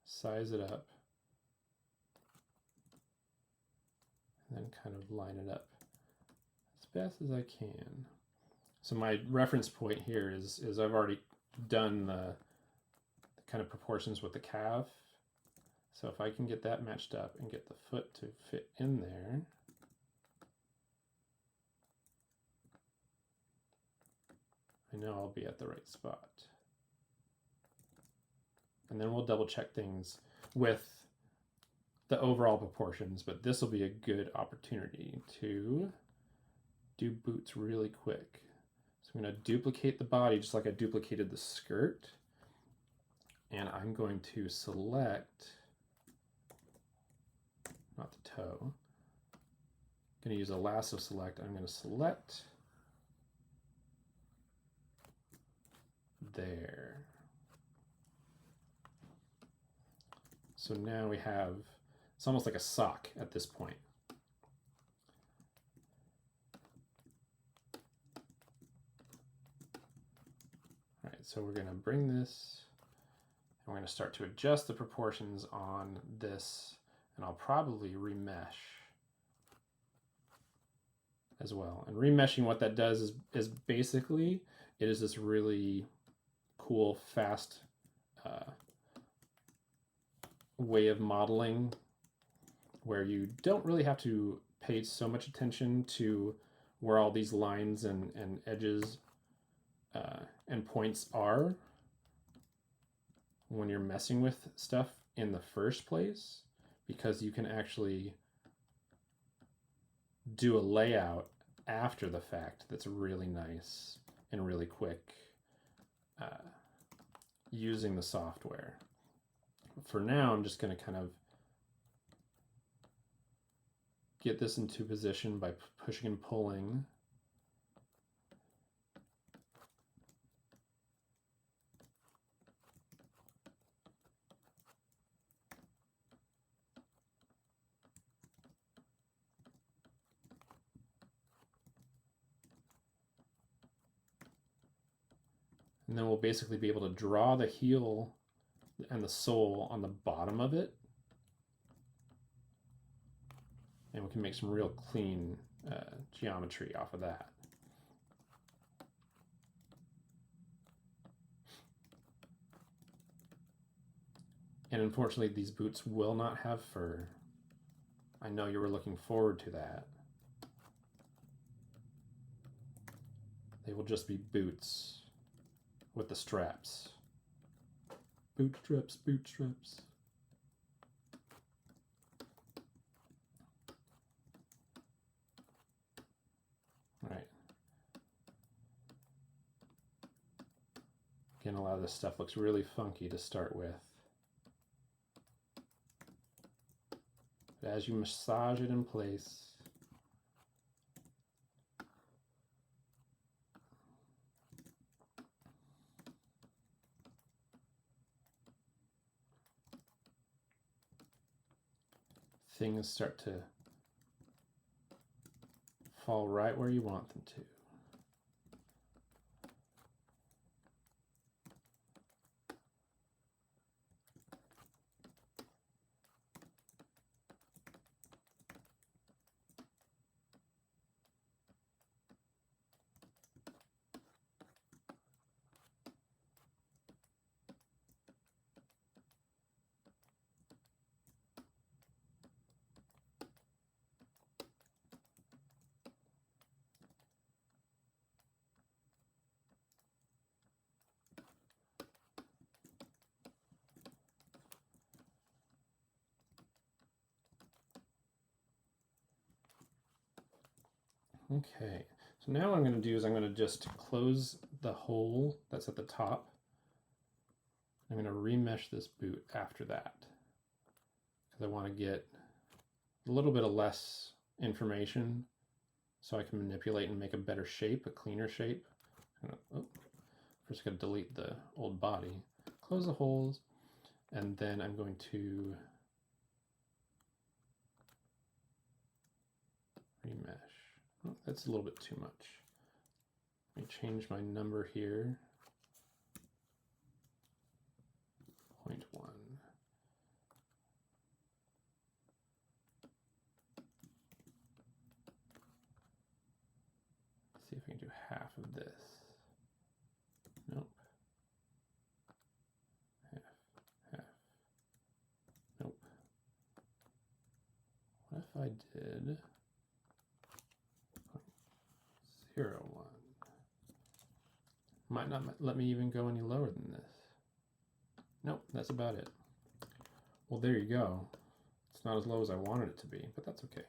size it up, and then kind of line it up as best as I can. So my reference point here is I've already done the kind of proportions with the calf. So if I can get that matched up and get the foot to fit in there, I know I'll be at the right spot. And then we'll double check things with the overall proportions, but this will be a good opportunity to do boots really quick. So I'm going to duplicate the body just like I duplicated the skirt, and I'm going to select, not the toe, I'm going to use a lasso select. I'm going to select there. So now we have, it's almost like a sock at this point. All right, so we're going to bring this, and we're going to start to adjust the proportions on this, and I'll probably remesh as well. And remeshing, what that does is basically, it is this really cool, fast way of modeling where you don't really have to pay so much attention to where all these lines and edges and points are when you're messing with stuff in the first place, because you can actually do a layout after the fact that's really nice and really quick using the software. For now, I'm just going to kind of get this into position by pushing and pulling. And then we'll basically be able to draw the heel and the sole on the bottom of it. And we can make some real clean geometry off of that. And unfortunately, these boots will not have fur. I know you were looking forward to that. They will just be boots with the straps. Bootstraps, bootstraps. All right. Again, a lot of this stuff looks really funky to start with. as you massage it in place, things start to fall right where you want them to. Okay, so now what I'm going to do is I'm going to just close the hole that's at the top. I'm going to remesh this boot after that because I want to get a little bit of less information so I can manipulate and make a better shape, a cleaner shape. First, got to delete the old body, close the holes, and then I'm going to remesh. Oh, that's a little bit too much. Let me change my number here. 0.1. See if I can do half of this. Nope. Half. Nope. What if I did 0.01? Might not let me even go any lower than this. Nope, that's about it. Well, there you go. It's not as low as I wanted it to be, but that's okay.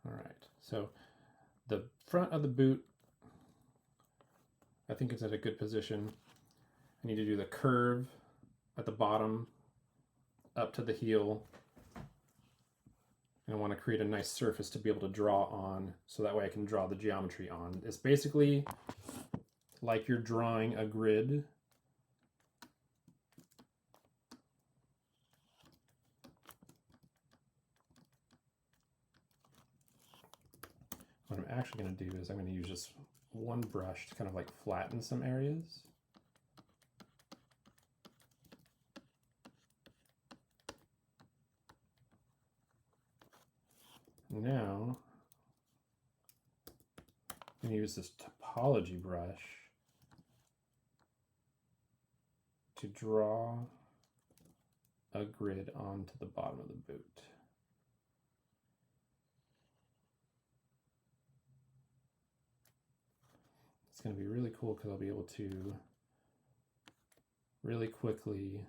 All right, so the front of the boot, I think it's at a good position. I need to do the curve at the bottom up to the heel. And I want to create a nice surface to be able to draw on, so that way I can draw the geometry on. It's basically like you're drawing a grid. What I'm actually going to do is I'm going to use just one brush to kind of like flatten some areas. Now, I'm going to use this topology brush to draw a grid onto the bottom of the boot. It's going to be really cool because I'll be able to really quickly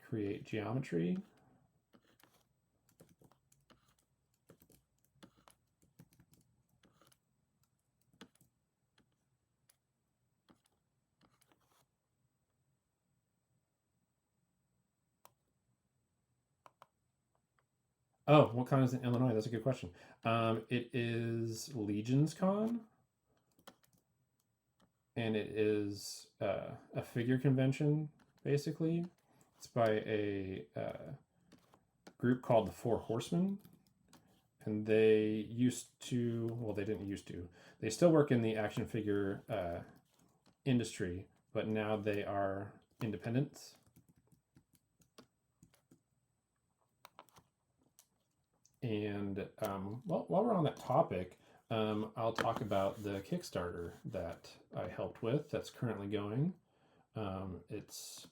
create geometry. Oh, what con is in Illinois? That's a good question. It is Legion's Con, and it is a figure convention, basically. It's by a group called the Four Horsemen, and they used to, well, they didn't used to. They still work in the action figure industry, but now they are independents. And well, while we're on that topic, I'll talk about the Kickstarter that I helped with that's currently going. This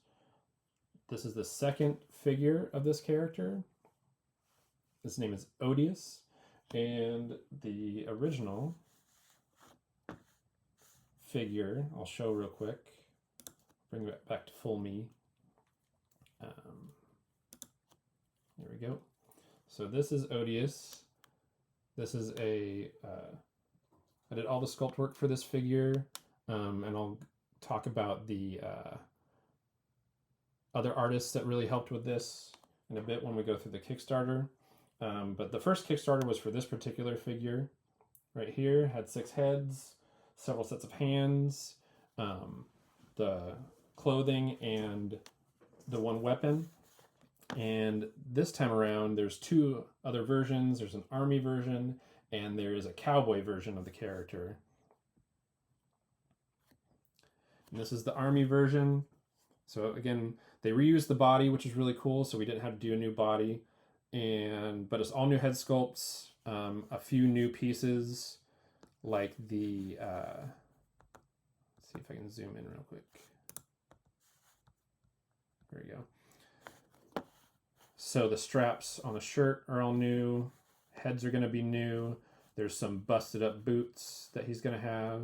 is the second figure of this character. His name is Odious, and the original figure, I'll show real quick, bring it back to full me. There we go. So this is Odious. This is a, I did all the sculpt work for this figure, and I'll talk about the other artists that really helped with this in a bit when we go through the Kickstarter. But the first Kickstarter was for this particular figure right here. Had 6 heads, several sets of hands, the clothing, and the 1 weapon. And this time around, there's 2 other versions. There's an army version, and there is a cowboy version of the character. And this is the army version. So again, they reused the body, which is really cool. So we didn't have to do a new body, but it's all new head sculpts, a few new pieces, like the. Let's see if I can zoom in real quick. There we go. So the straps on the shirt are all new. Heads are going to be new. There's some busted up boots that he's going to have.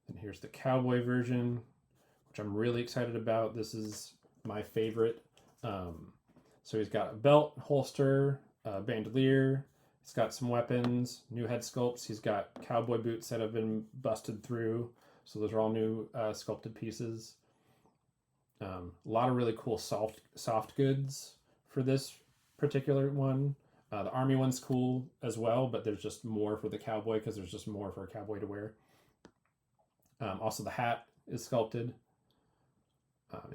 And here's the cowboy version, which I'm really excited about. This is my favorite. So he's got a belt, holster, bandolier. He's got some weapons, new head sculpts. He's got cowboy boots that have been busted through. So those are all new sculpted pieces. A lot of really cool soft goods for this particular one. The army one's cool as well, but there's just more for the cowboy because there's just more for a cowboy to wear. Also, the hat is sculpted.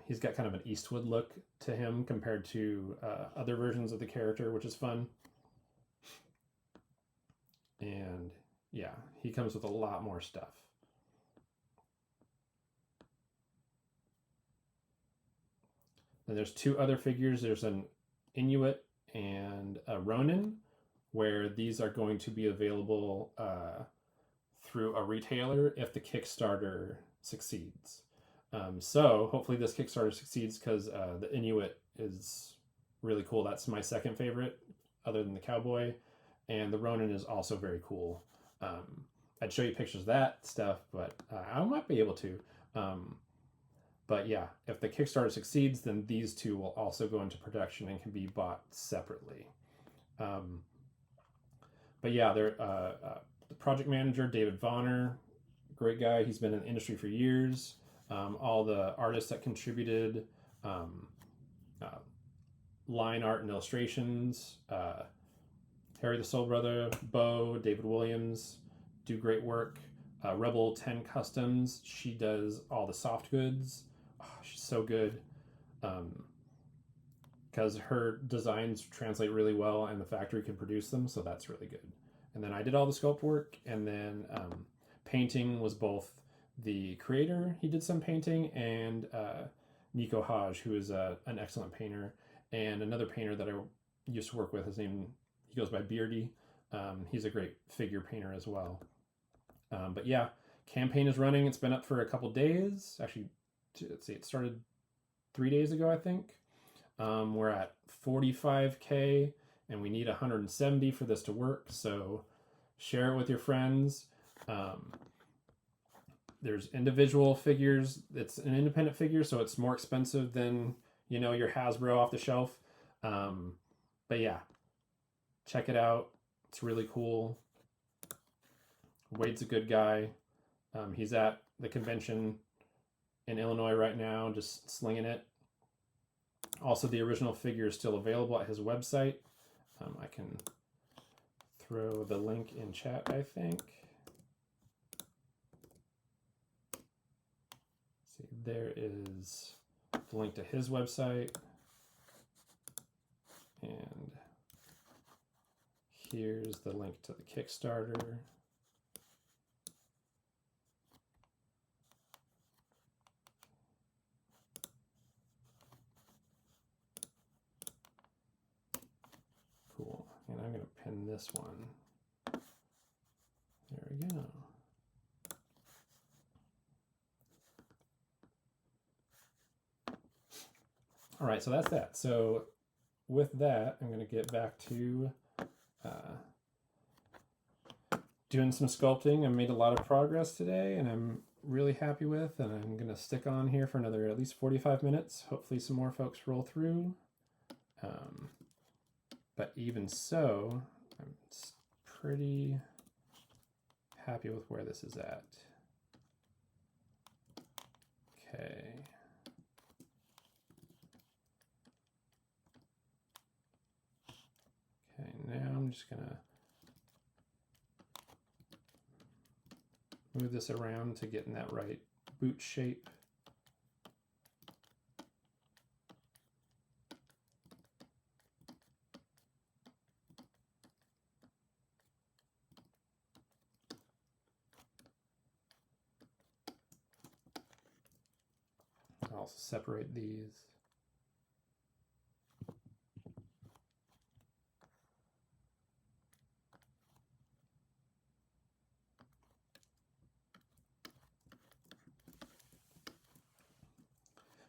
He's got kind of an Eastwood look to him compared to other versions of the character, which is fun. And yeah, he comes with a lot more stuff. And there's 2 other figures. There's an Inuit and a Ronin, where these are going to be available through a retailer if the Kickstarter succeeds. So hopefully this Kickstarter succeeds because the Inuit is really cool. That's my second favorite other than the cowboy. And the Ronin is also very cool. I'd show you pictures of that stuff, but I might be able to. But yeah, if the Kickstarter succeeds, then these 2 will also go into production and can be bought separately. But yeah, they're the project manager, David Vonner, great guy. He's been in the industry for years. All the artists that contributed, line art and illustrations, Harry the Soul Brother, Bo, David Williams, do great work. Rebel 10 Customs, she does all the soft goods. Oh, she's so good. Because her designs translate really well and the factory can produce them, so that's really good. And then I did all the sculpt work, and then painting was both the creator, he did some painting, and Nico Haj, who is an excellent painter, and another painter that I used to work with, he goes by Beardy. He's a great figure painter as well. But yeah, campaign is running. It's been up for a couple days. Actually, let's see, it started 3 days ago, I think. We're at 45K, and we need 170 for this to work. So share it with your friends. There's individual figures. It's an independent figure, so it's more expensive than, your Hasbro off the shelf. But yeah, check it out. It's really cool. Wade's a good guy. He's at the convention in Illinois right now, just slinging it. Also, the original figure is still available at his website. I can throw the link in chat, I think. See, there is the link to his website. And here's the link to the Kickstarter. Cool. And I'm going to pin this one. There we go. All right, so that's that. So with that, I'm going to get back to doing some sculpting. I made a lot of progress today, and I'm really happy with, and I'm going to stick on here for another at least 45 minutes. Hopefully some more folks roll through. But even so, I'm pretty happy with where this is at. Okay. Okay, now I'm just gonna move this around to get in that right boot shape. I'll also separate these.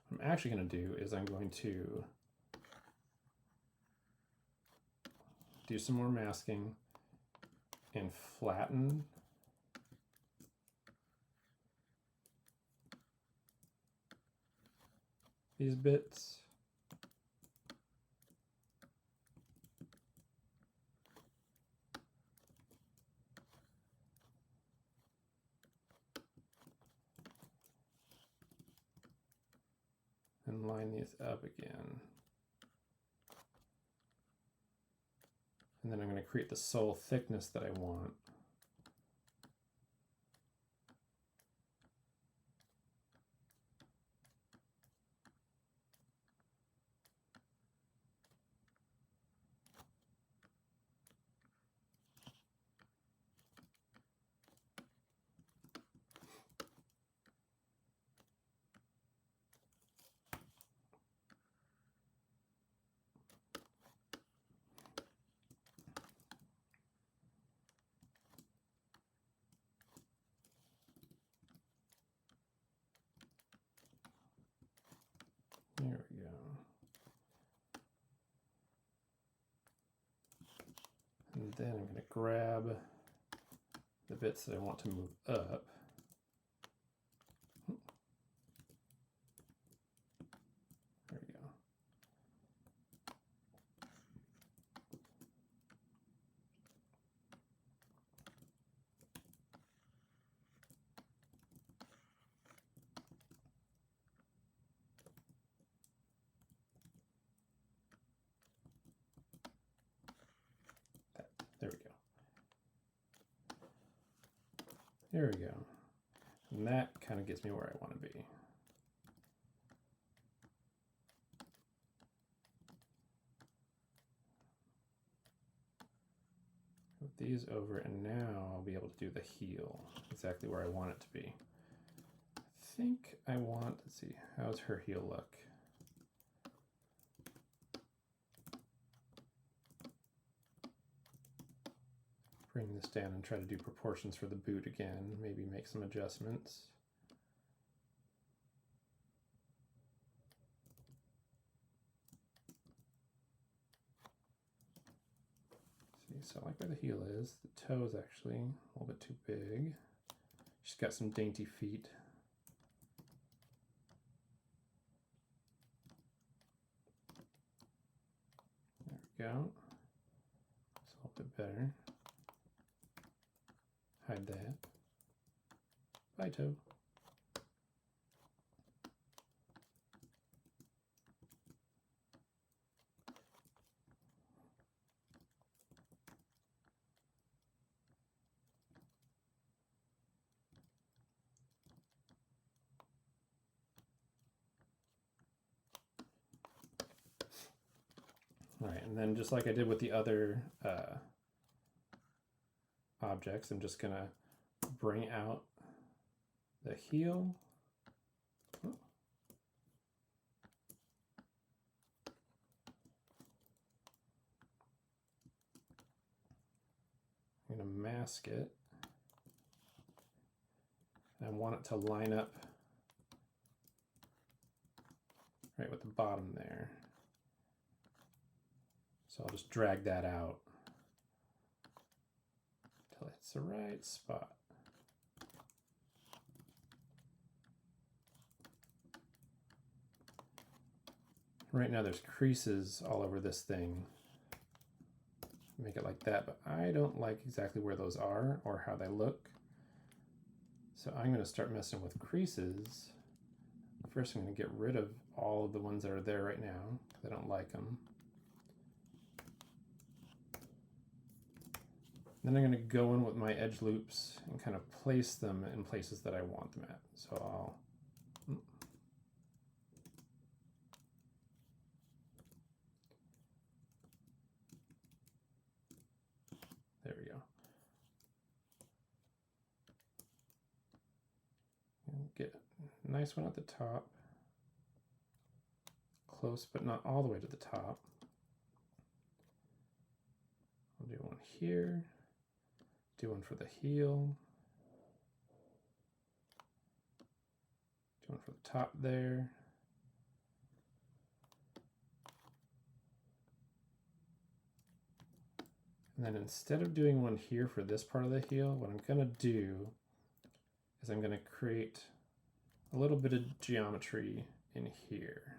What I'm actually going to do is I'm going to do some more masking and flatten these bits. And line these up again. And then I'm going to create the sole thickness that I want. There we go. And then I'm going to grab the bits that I want to move up. There we go. There we go. There we go. And that kind of gets me where I want to be. Move these over, and now I'll be able to do the heel exactly where I want it to be. I think I want, let's see, how's her heel look? Bring this down and try to do proportions for the boot again, maybe make some adjustments. See, so I like where the heel is. The toe is actually a little bit too big. She's got some dainty feet. There we go. It's a little bit better. Hide that. Bye, toe. All right, and then just like I did with the other objects, I'm just gonna bring out the heel. Oh. I'm gonna mask it. I want it to line up right with the bottom there. So I'll just drag that out until it's the right spot. Right now there's creases all over this thing. Make it like that, but I don't like exactly where those are or how they look. So I'm going to start messing with creases. First I'm going to get rid of all of the ones that are there right now because I don't like them. Then I'm going to go in with my edge loops and kind of place them in places that I want them at. So I'll there we go. Get a nice one at the top. Close, but not all the way to the top. I'll do one here. Do one for the heel. Do one for the top there. And then instead of doing one here for this part of the heel, what I'm going to do is I'm going to create a little bit of geometry in here.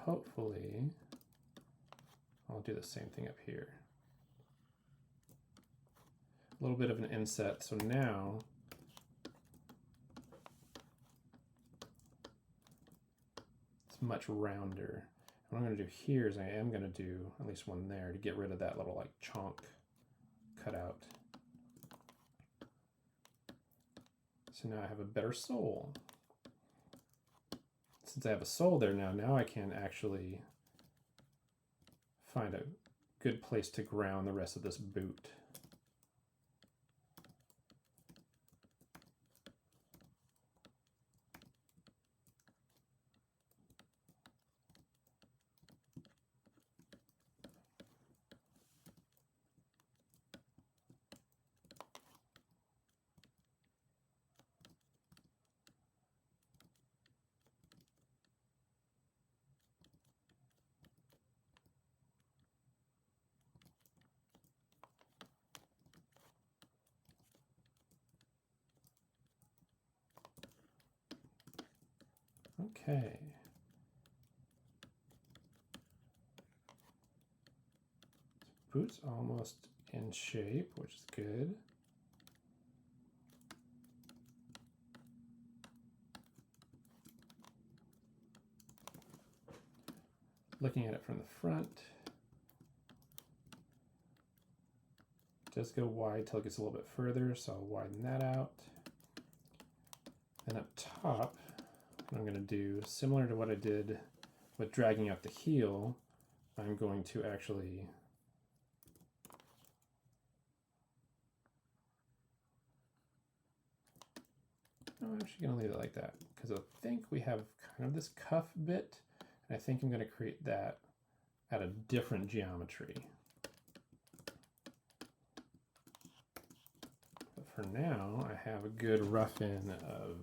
Hopefully, I'll do the same thing up here. A little bit of an inset, so now it's much rounder. What I'm going to do here is I am going to do at least one there to get rid of that little like chonk cutout. So now I have a better sole. Since I have a sole there now I can actually find a good place to ground the rest of this boot. Okay. Boot's almost in shape, which is good. Looking at it from the front, just go wide till it gets a little bit further, so I'll widen that out. And up top, what I'm going to do, similar to what I did with dragging out the heel, I'm going to actually I'm actually going to leave it like that because I think we have kind of this cuff bit, and I think I'm going to create that at a different geometry. But for now, I have a good rough in of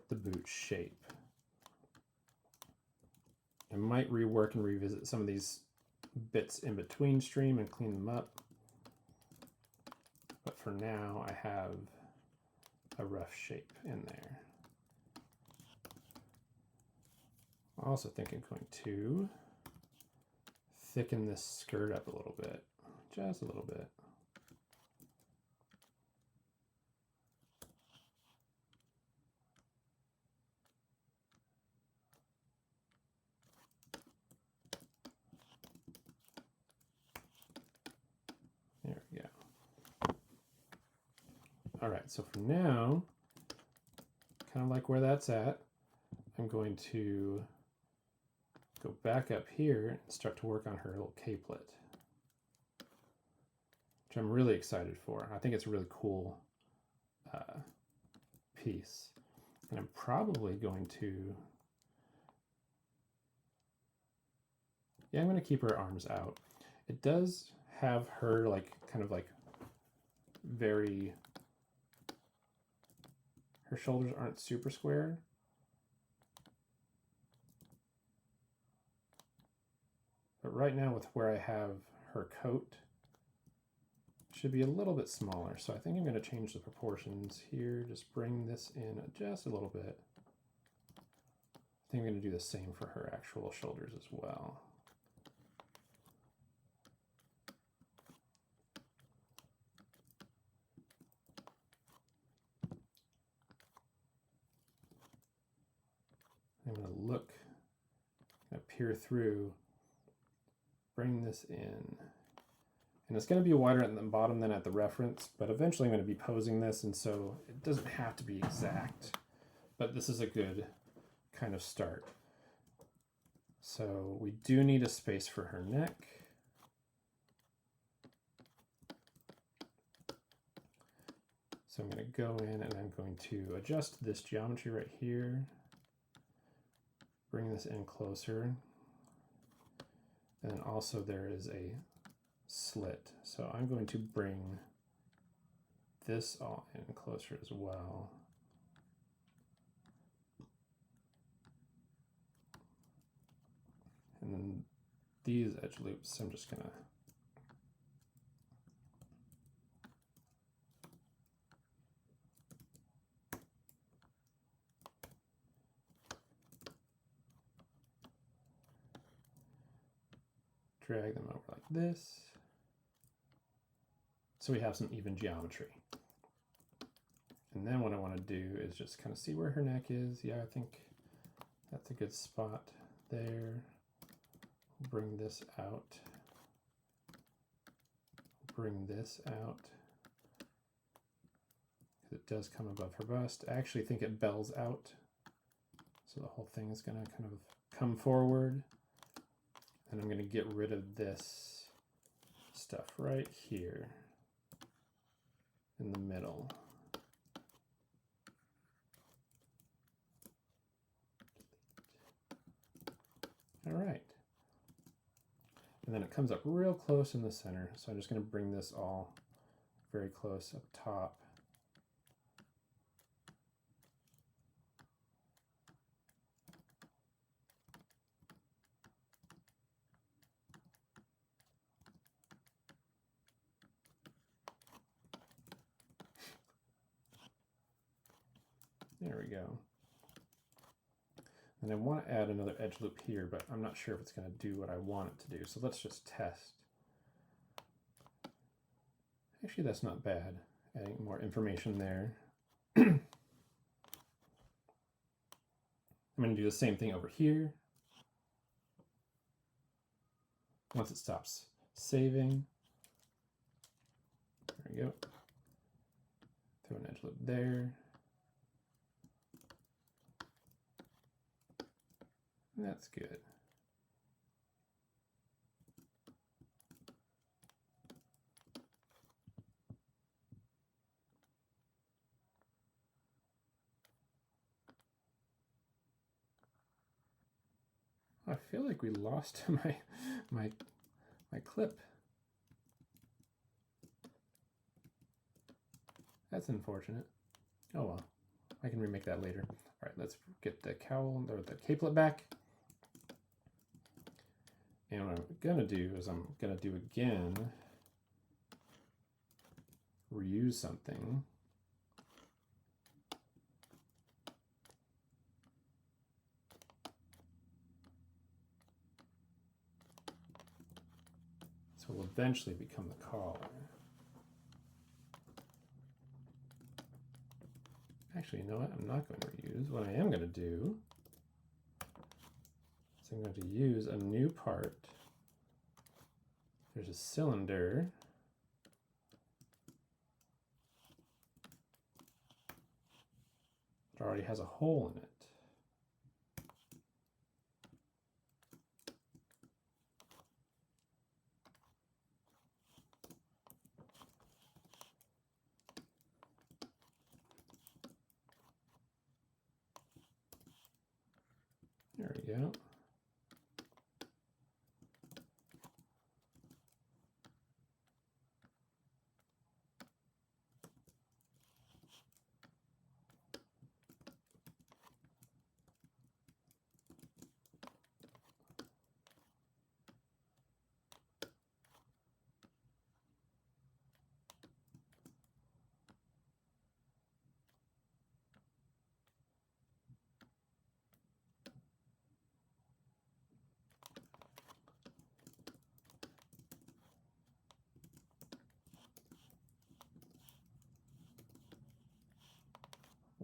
the boot shape. I might rework and revisit some of these bits in between stream and clean them up. But for now, I have a rough shape in there. I also think I'm going to thicken this skirt up a little bit, just a little bit. There we go. All right, so for now, kind of like where that's at, I'm going to go back up here and start to work on her little capelet, which I'm really excited for. I think it's a really cool piece. And I'm probably going to, I'm going to keep her arms out. It does have her like kind of like very, her shoulders aren't super square. But right now with where I have her coat, should be a little bit smaller. So I think I'm going to change the proportions here. Just bring this in just a little bit. I think I'm going to do the same for her actual shoulders as well. I'm going to look, peer through, bring this in. And it's going to be wider at the bottom than at the reference, but eventually I'm going to be posing this, and so it doesn't have to be exact, but this is a good kind of start. So we do need a space for her neck. So I'm going to go in and I'm going to adjust this geometry right here. Bring this in closer. And also there is a slit. So I'm going to bring this all in closer as well. And then these edge loops, I'm just gonna drag them over like this. So we have some even geometry. And then what I want to do is just kind of see where her neck is. Yeah, I think that's a good spot there. Bring this out. Bring this out. It does come above her bust. I actually think it bells out. So the whole thing is going to kind of come forward. And I'm going to get rid of this stuff right here in the middle. All right. And then it comes up real close in the center. So I'm just going to bring this all very close up top. There we go. And I want to add another edge loop here, but I'm not sure if it's going to do what I want it to do. So let's just test. Actually, that's not bad. Adding more information there. I'm going to do the same thing over here. Once it stops saving, there we go. Throw an edge loop there. That's good. I feel like we lost my clip. That's unfortunate. Oh well, I can remake that later. All right, let's get the cowl or the capelet back. And what I'm gonna do is I'm gonna do again, reuse something. So it will eventually become the collar. Actually, you know what? I'm not going to reuse. What I am going to do is I'm going to use a new part. There's a cylinder. It already has a hole in it. There we go.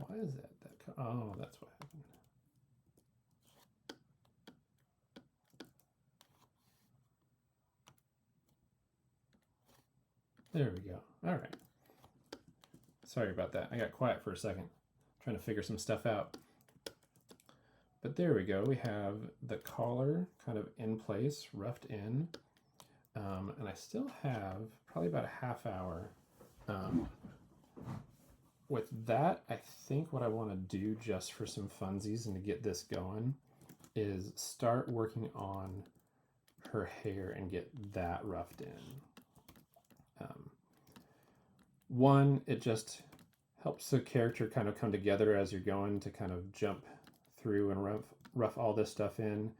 Why is that? Oh, that's what happened. There we go. All right. Sorry about that. I got quiet for a second, trying to figure some stuff out. But there we go. We have the collar kind of in place, roughed in. And I still have probably about a half hour. With that, I think what I want to do just for some funsies and to get this going is start working on her hair and get that roughed in. One, it just helps the character kind of come together as you're going to kind of jump through and rough all this stuff in.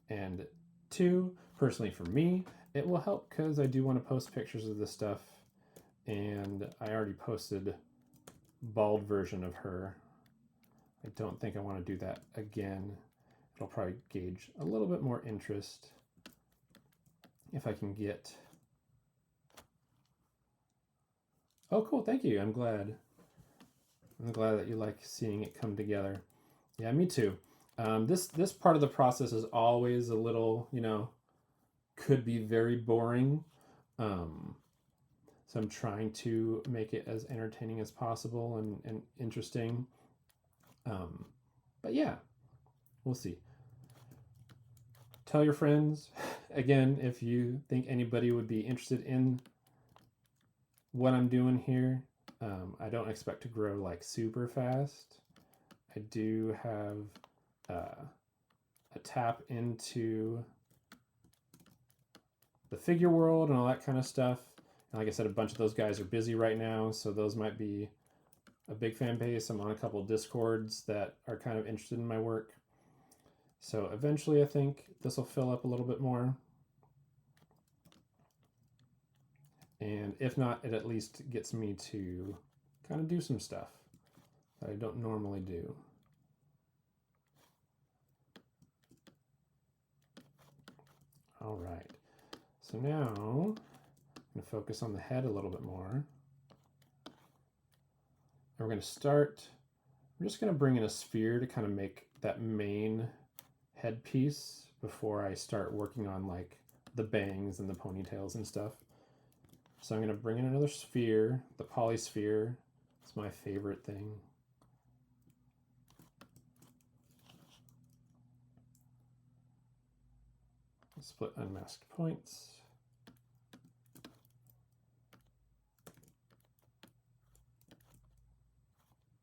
And two, personally for me, it will help because I do want to post pictures of this stuff, and I already posted bald version of her. I don't think I want to do that again. It'll probably gauge a little bit more interest if I can get... Oh, cool. Thank you. I'm glad that you like seeing it come together. Yeah, me too. This part of the process is always a little, could be very boring. So I'm trying to make it as entertaining as possible and interesting. But yeah, we'll see. Tell your friends, again, if you think anybody would be interested in what I'm doing here. I don't expect to grow like super fast. I do have a tap into the figure world and all that kind of stuff. And like I said, a bunch of those guys are busy right now, so those might be a big fan base. I'm on a couple of Discords that are kind of interested in my work. So eventually I think this will fill up a little bit more. And if not, it at least gets me to kind of do some stuff that I don't normally do. All right, so now I'm going to focus on the head a little bit more. And we're going to start, I'm just going to bring in a sphere to kind of make that main headpiece before I start working on like the bangs and the ponytails and stuff. So I'm going to bring in another sphere, the polysphere. It's my favorite thing. Split unmasked points.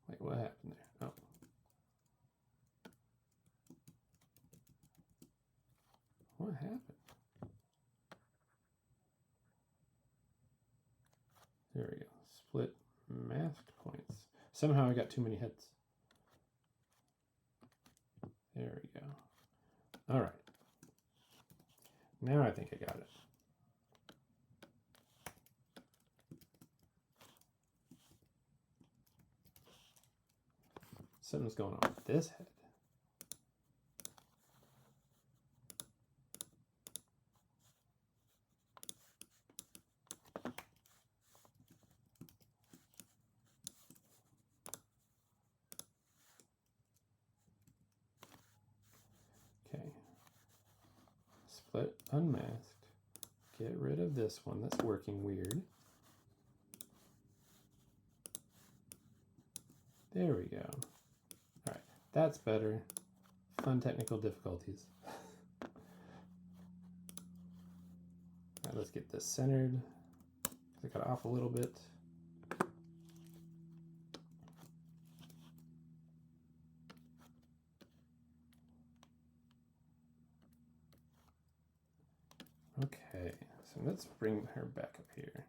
Wait, what happened there? Oh. What happened? There we go. Split masked points. Somehow I got too many hits. There we go. All right. Now I think I got it. Something's going on with this head. Okay. Split unmasked. Get rid of this one that's working weird. There we go. All right, that's better. Fun technical difficulties. All right, let's get this centered. I got off a little bit. Okay, so let's bring her back up here.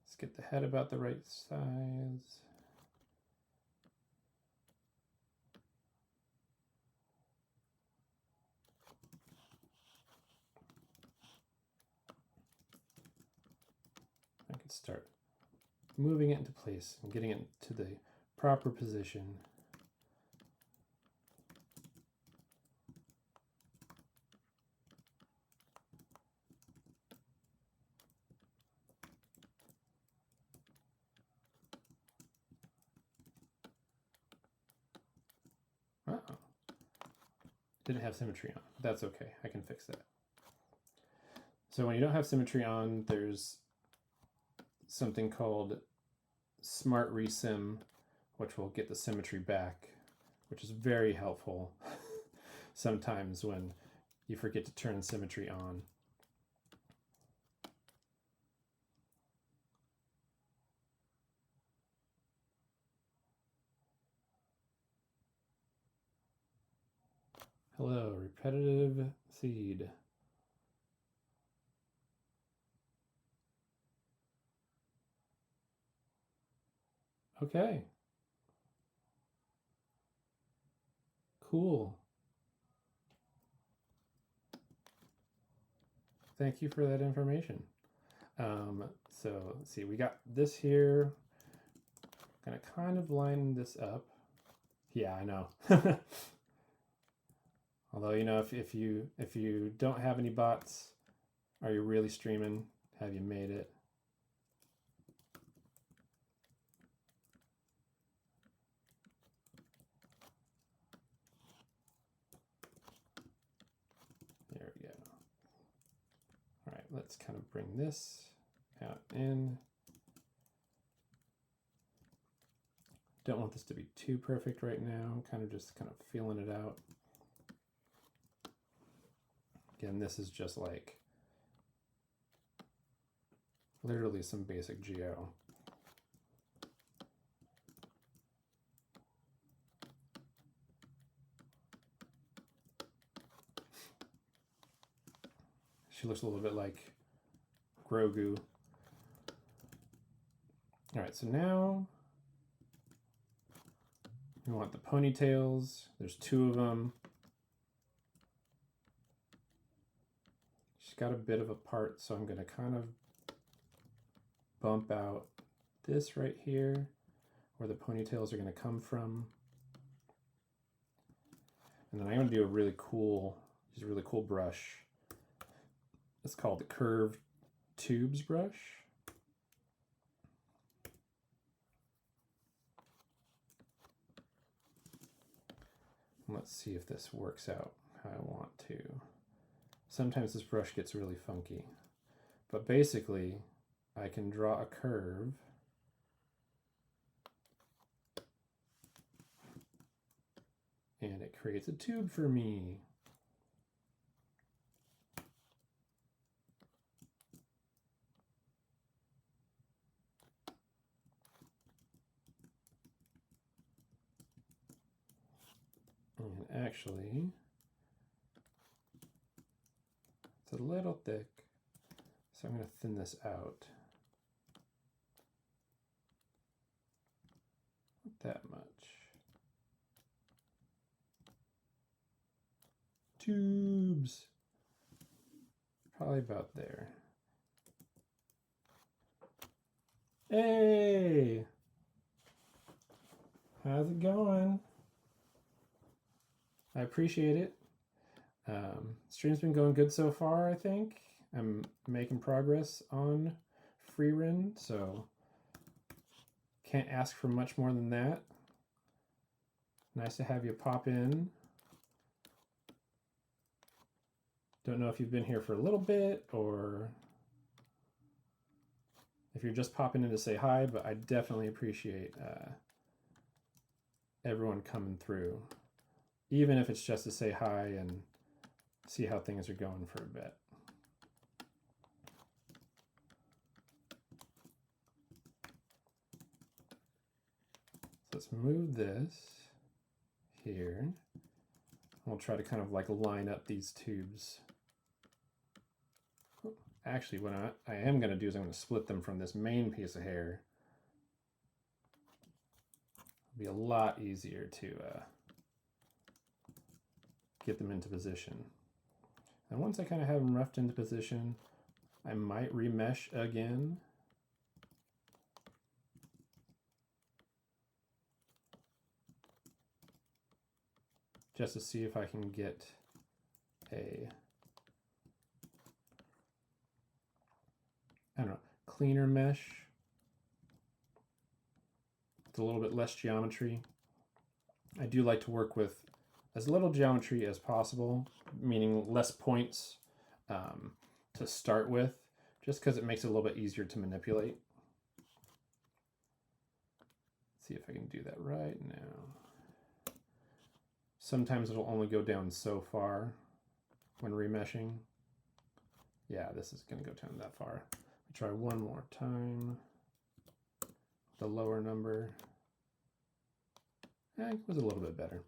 Let's get the head about the right size. I can start moving it into place and getting it to the proper position. Didn't have symmetry on. That's okay. I can fix that. So when you don't have symmetry on, there's something called Smart Resim, which will get the symmetry back, which is very helpful sometimes when you forget to turn symmetry on. Hello, repetitive seed. Okay. Cool. Thank you for that information. So let's see, we got this here. Gonna kind of line this up. Yeah, I know. Although, you know, if you don't have any bots, are you really streaming? Have you made it? There we go. All right, let's kind of bring this out in. Don't want this to be too perfect right now. I'm kind of feeling it out. Again, this is just like literally some basic geo. She looks a little bit like Grogu. All right, so now we want the ponytails. There's 2 of them. She's got a bit of a part, so I'm gonna kind of bump out this right here where the ponytails are gonna come from. And then I'm gonna do use a really cool brush. It's called the Curved Tubes brush. Let's see if this works out how I want to. Sometimes this brush gets really funky, but basically I can draw a curve and it creates a tube for me. And actually, it's a little thick, so I'm going to thin this out. Not that much. Tubes. Probably about there. Hey! How's it going? I appreciate it. Stream's been going good so far, I think. I'm making progress on Frieren, so can't ask for much more than that. Nice to have you pop in. Don't know if you've been here for a little bit or if you're just popping in to say hi, but I definitely appreciate everyone coming through, even if it's just to say hi and see how things are going for a bit. So let's move this here. We'll try to kind of like line up these tubes. Actually, what I am going to do is I'm going to split them from this main piece of hair. It'll be a lot easier to get them into position. And once I kind of have them roughed into position, I might remesh again. Just to see if I can get a, I don't know, cleaner mesh. It's a little bit less geometry. I do like to work with as little geometry as possible, meaning less points to start with, just because it makes it a little bit easier to manipulate. Let's see if I can do that right now. Sometimes it'll only go down so far when remeshing. Yeah, this is going to go down that far. Try one more time. The lower number. It was a little bit better.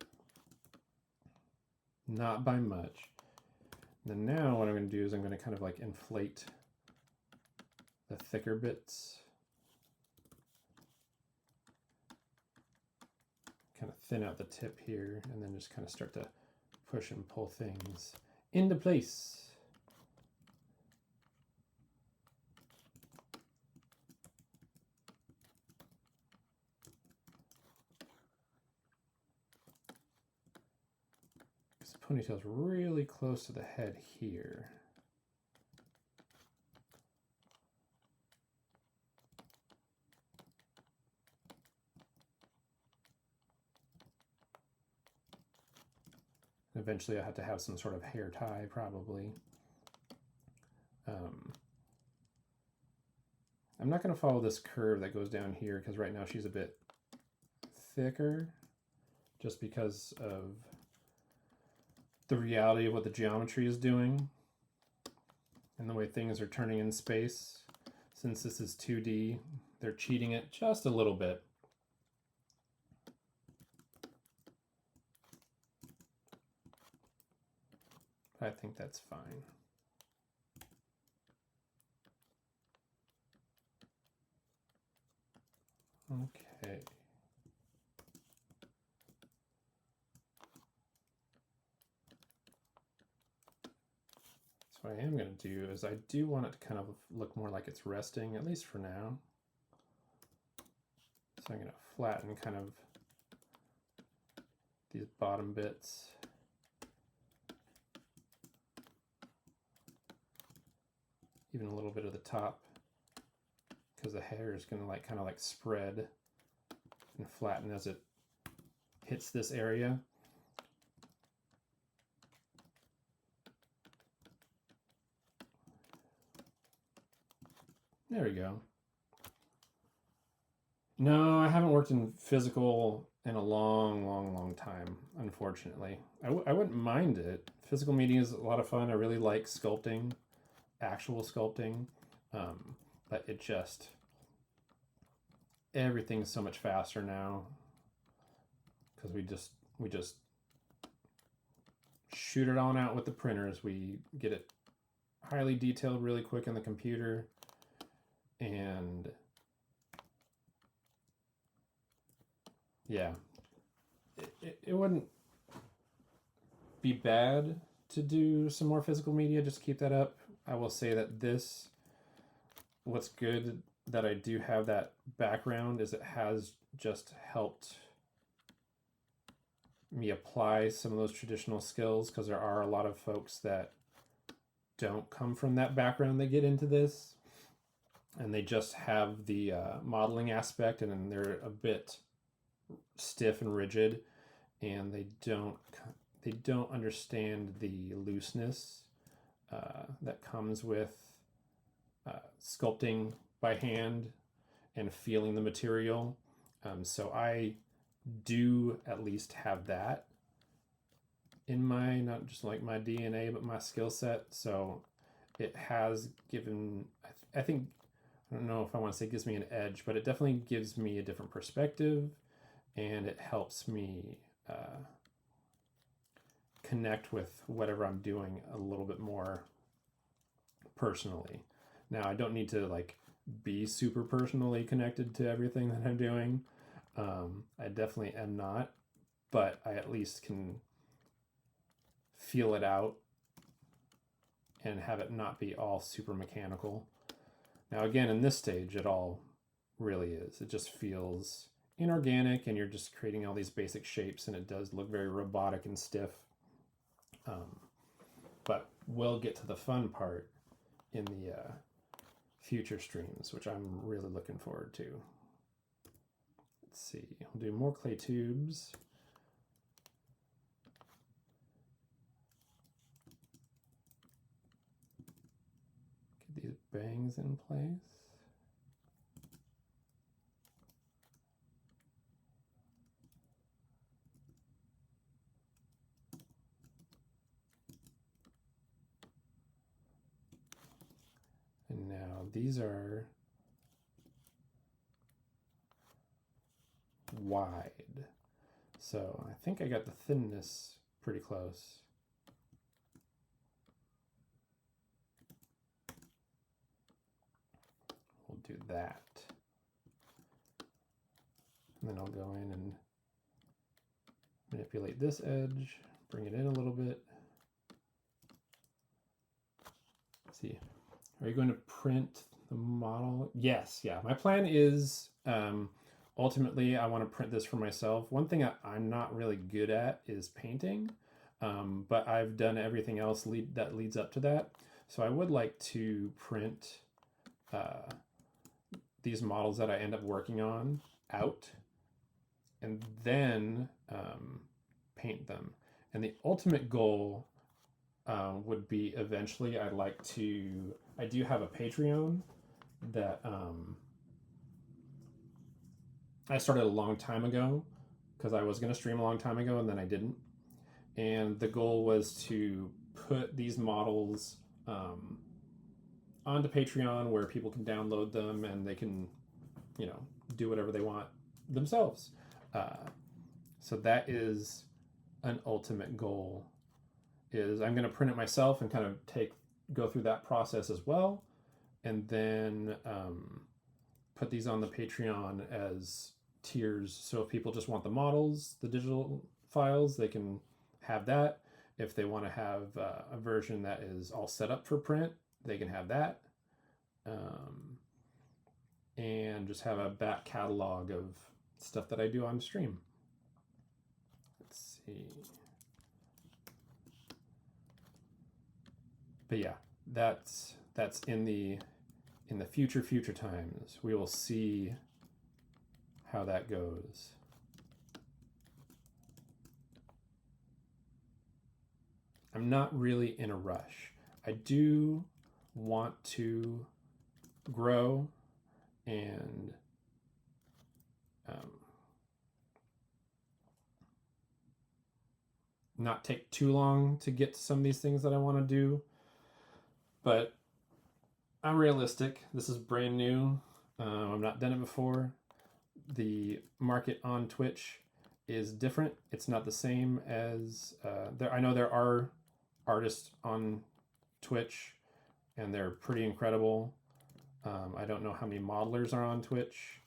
Not by much. And then now what I'm going to do is I'm going to kind of like inflate the thicker bits. Kind of thin out the tip here, and then just kind of start to push and pull things into place. Because the ponytail's really close to the head here. Eventually I have to have some sort of hair tie, probably. I'm not going to follow this curve that goes down here because right now she's a bit thicker, just because of the reality of what the geometry is doing and the way things are turning in space. Since this is 2D, they're cheating it just a little bit. I think that's fine. Okay. So what I am going to do is I do want it to kind of look more like it's resting, at least for now. So I'm going to flatten kind of these bottom bits. Even a little bit of the top, because the hair is going to like kind of like spread and flatten as it hits this area. There we go. No, I haven't worked in physical in a long time, unfortunately. I wouldn't mind it. Physical media is a lot of fun. I really like sculpting, actual sculpting, but it just, everything's so much faster now because we just shoot it on out with the printers. We get it highly detailed really quick in the computer, and yeah, it wouldn't be bad to do some more physical media, just keep that up. I will say that this, what's good that I do have that background is it has just helped me apply some of those traditional skills, because there are a lot of folks that don't come from that background that get into this, and they just have the modeling aspect, and then they're a bit stiff and rigid, and they don't understand the looseness that comes with sculpting by hand and feeling the material. So I do at least have that in my, not just like my DNA, but my skill set. So it has given, I think, I don't know if I want to say gives me an edge, but it definitely gives me a different perspective, and it helps me connect with whatever I'm doing a little bit more personally. Now, I don't need to like be super personally connected to everything that I'm doing. I definitely am not, but I at least can feel it out and have it not be all super mechanical. Now, again, in this stage, it all really is. It just feels inorganic, and you're just creating all these basic shapes, and it does look very robotic and stiff. But we'll get to the fun part in the future streams, which I'm really looking forward to. Let's see, we'll do more clay tubes. bangs in place. And now these are wide. So I think I got the thinness pretty close. We'll do that. And then I'll go in and manipulate this edge, bring it in a little bit. Let's see, are you going to print the model? Yes, yeah. My plan is ultimately I want to print this for myself. One thing I'm not really good at is painting, but I've done everything else that leads up to that. So I would like to print these models that I end up working on out and then paint them. And the ultimate goal would be eventually I do have a Patreon that I started a long time ago because I was going to stream a long time ago and then I didn't. And the goal was to put these models onto Patreon where people can download them and they can, you know, do whatever they want themselves. So that is an ultimate goal, is I'm going to print it myself and kind of go through that process as well. And then put these on the Patreon as tiers. So if people just want the models, the digital files, they can have that. If they want to have a version that is all set up for print, they can have that. And just have a back catalog of stuff that I do on stream. Let's see. But yeah, that's in the future times. We will see how that goes. I'm not really in a rush. I do want to grow and not take too long to get to some of these things that I want to do. But I'm realistic. This is brand new. I've not done it before. The market on Twitch is different. It's not the same as I know there are artists on Twitch and they're pretty incredible. I don't know how many modelers are on Twitch.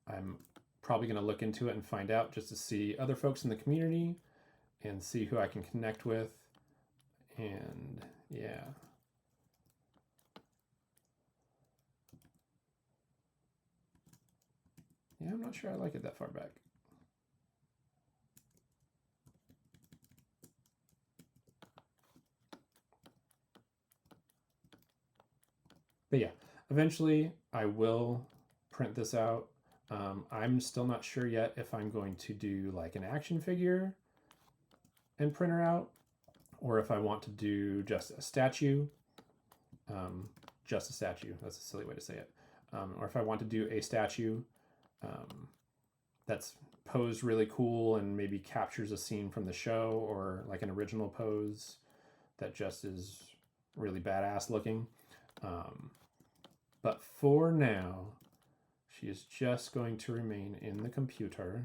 I'm probably going to look into it and find out just to see other folks in the community and see who I can connect with. And yeah. Yeah, I'm not sure I like it that far back. But yeah, eventually I will print this out. I'm still not sure yet if I'm going to do like an action figure and print her out, or if I want to do just a statue. Just a statue, that's a silly way to say it. Or if I want to do a statue that's posed really cool and maybe captures a scene from the show, or like an original pose that just is really badass looking. But for now, she is just going to remain in the computer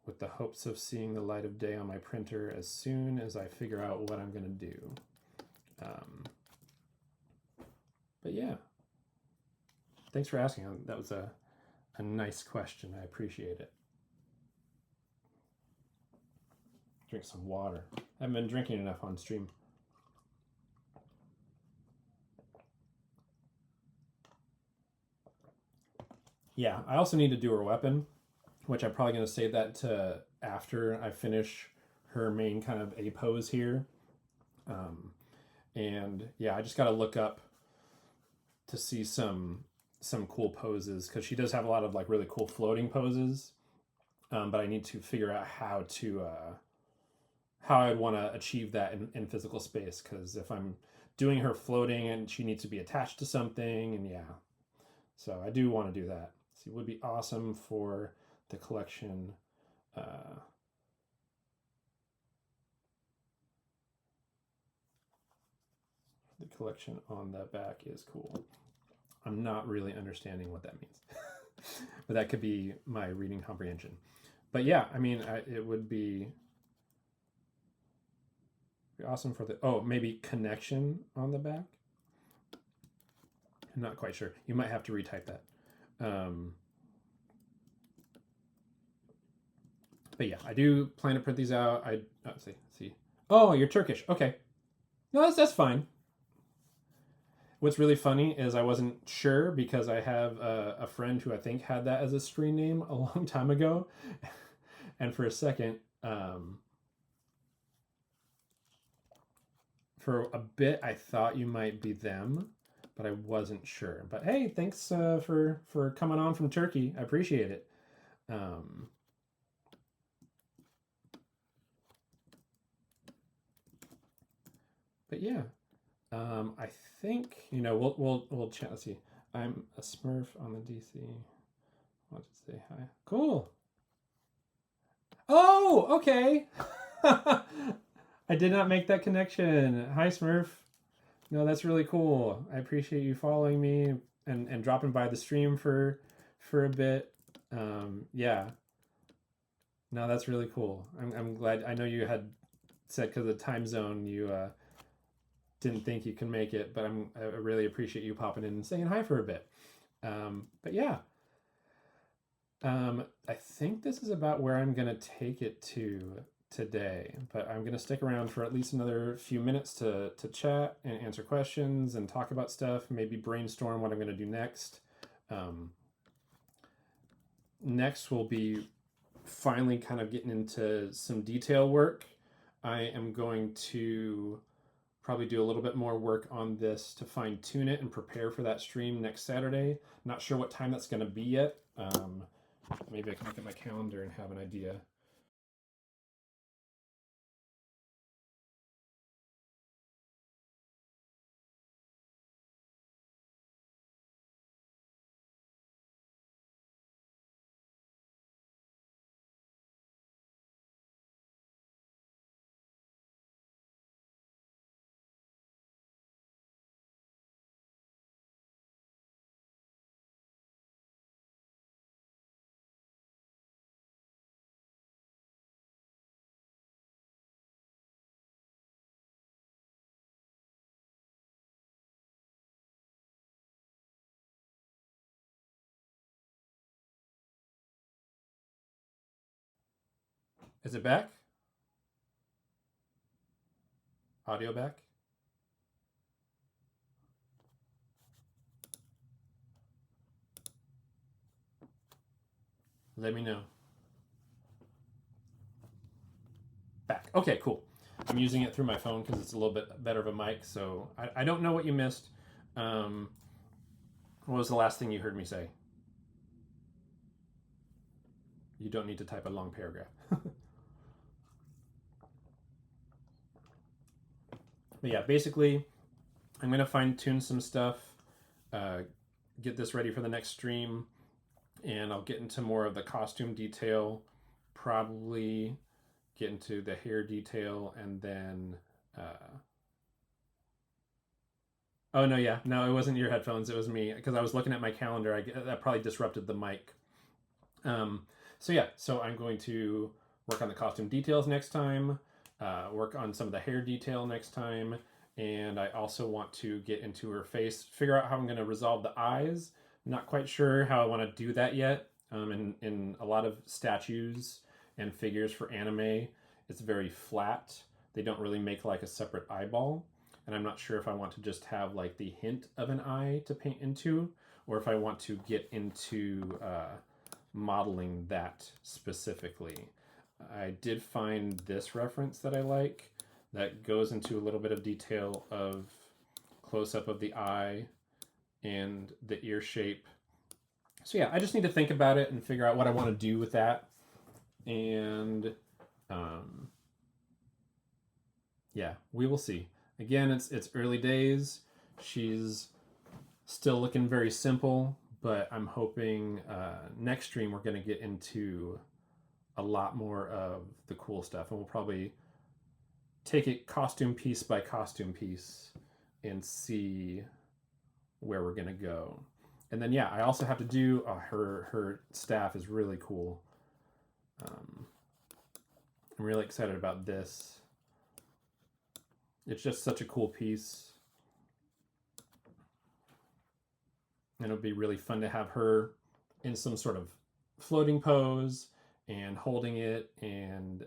with the hopes of seeing the light of day on my printer as soon as I figure out what I'm going to do. But yeah, thanks for asking. That was a nice question. I appreciate it. Drink some water. I haven't been drinking enough on stream. Yeah, I also need to do her weapon, which I'm probably going to save that to after I finish her main kind of A pose here. And yeah, I just got to look up to see some cool poses, because she does have a lot of like really cool floating poses. But I need to figure out how how I'd want to achieve that in physical space. Because if I'm doing her floating and she needs to be attached to something, and yeah, so I do want to do that. So it would be awesome for the collection. The collection on the back is cool. I'm not really understanding what that means, but that could be my reading comprehension. But yeah, I mean, it would be awesome for the, oh, maybe connection on the back. I'm not quite sure. You might have to retype that. But yeah, I do plan to print these out. See. Oh, you're Turkish. Okay. No, that's fine. What's really funny is I wasn't sure because I have a friend who I think had that as a screen name a long time ago. And for a second, for a bit, I thought you might be them, but I wasn't sure. But hey, thanks for coming on from Turkey. I appreciate it. But yeah, I think we'll chat. Let's see. I'm a Smurf on the DC. I'll just say hi. Cool. Oh, okay. I did not make that connection. Hi, Smurf. No, that's really cool. I appreciate you following me and dropping by the stream for a bit. Yeah. No, that's really cool. I'm glad. I know you had said because of the time zone you didn't think you can make it, but I really appreciate you popping in and saying hi for a bit. But yeah. I think this is about where I'm gonna take it to today, but I'm gonna stick around for at least another few minutes to chat and answer questions and talk about stuff, maybe brainstorm what I'm gonna do next. Next will be finally kind of getting into some detail work. I am going to probably do a little bit more work on this to fine tune it and prepare for that stream next Saturday. Not sure what time that's gonna be yet. Maybe I can look at my calendar and have an idea. Is it back? Audio back? Let me know. Back. Okay, cool. I'm using it through my phone because it's a little bit better of a mic, so I don't know what you missed. What was the last thing you heard me say? You don't need to type a long paragraph. But yeah, basically, I'm going to fine tune some stuff, get this ready for the next stream, and I'll get into more of the costume detail, probably get into the hair detail, and then. Oh no, yeah, no, it wasn't your headphones. It was me because I was looking at my calendar. That probably disrupted the mic. So yeah, so I'm going to work on the costume details next time, work on some of the hair detail next time, and I also want to get into her face, figure out how I'm going to resolve the eyes. I'm not quite sure how I want to do that yet. In a lot of statues and figures for anime, it's very flat. They don't really make like a separate eyeball, and I'm not sure if I want to just have like the hint of an eye to paint into, or if I want to get into modeling that specifically. I did find this reference that I like that goes into a little bit of detail of close-up of the eye and the ear shape. So yeah, I just need to think about it and figure out what I want to do with that. And yeah, we will see. Again, it's early days. She's still looking very simple, but I'm hoping next stream we're going to get into a lot more of the cool stuff, and we'll probably take it costume piece by costume piece and see where we're going to go. And then yeah, I also have to do her staff is really cool. I'm really excited about this. It's just such a cool piece. And it'll be really fun to have her in some sort of floating pose and holding it and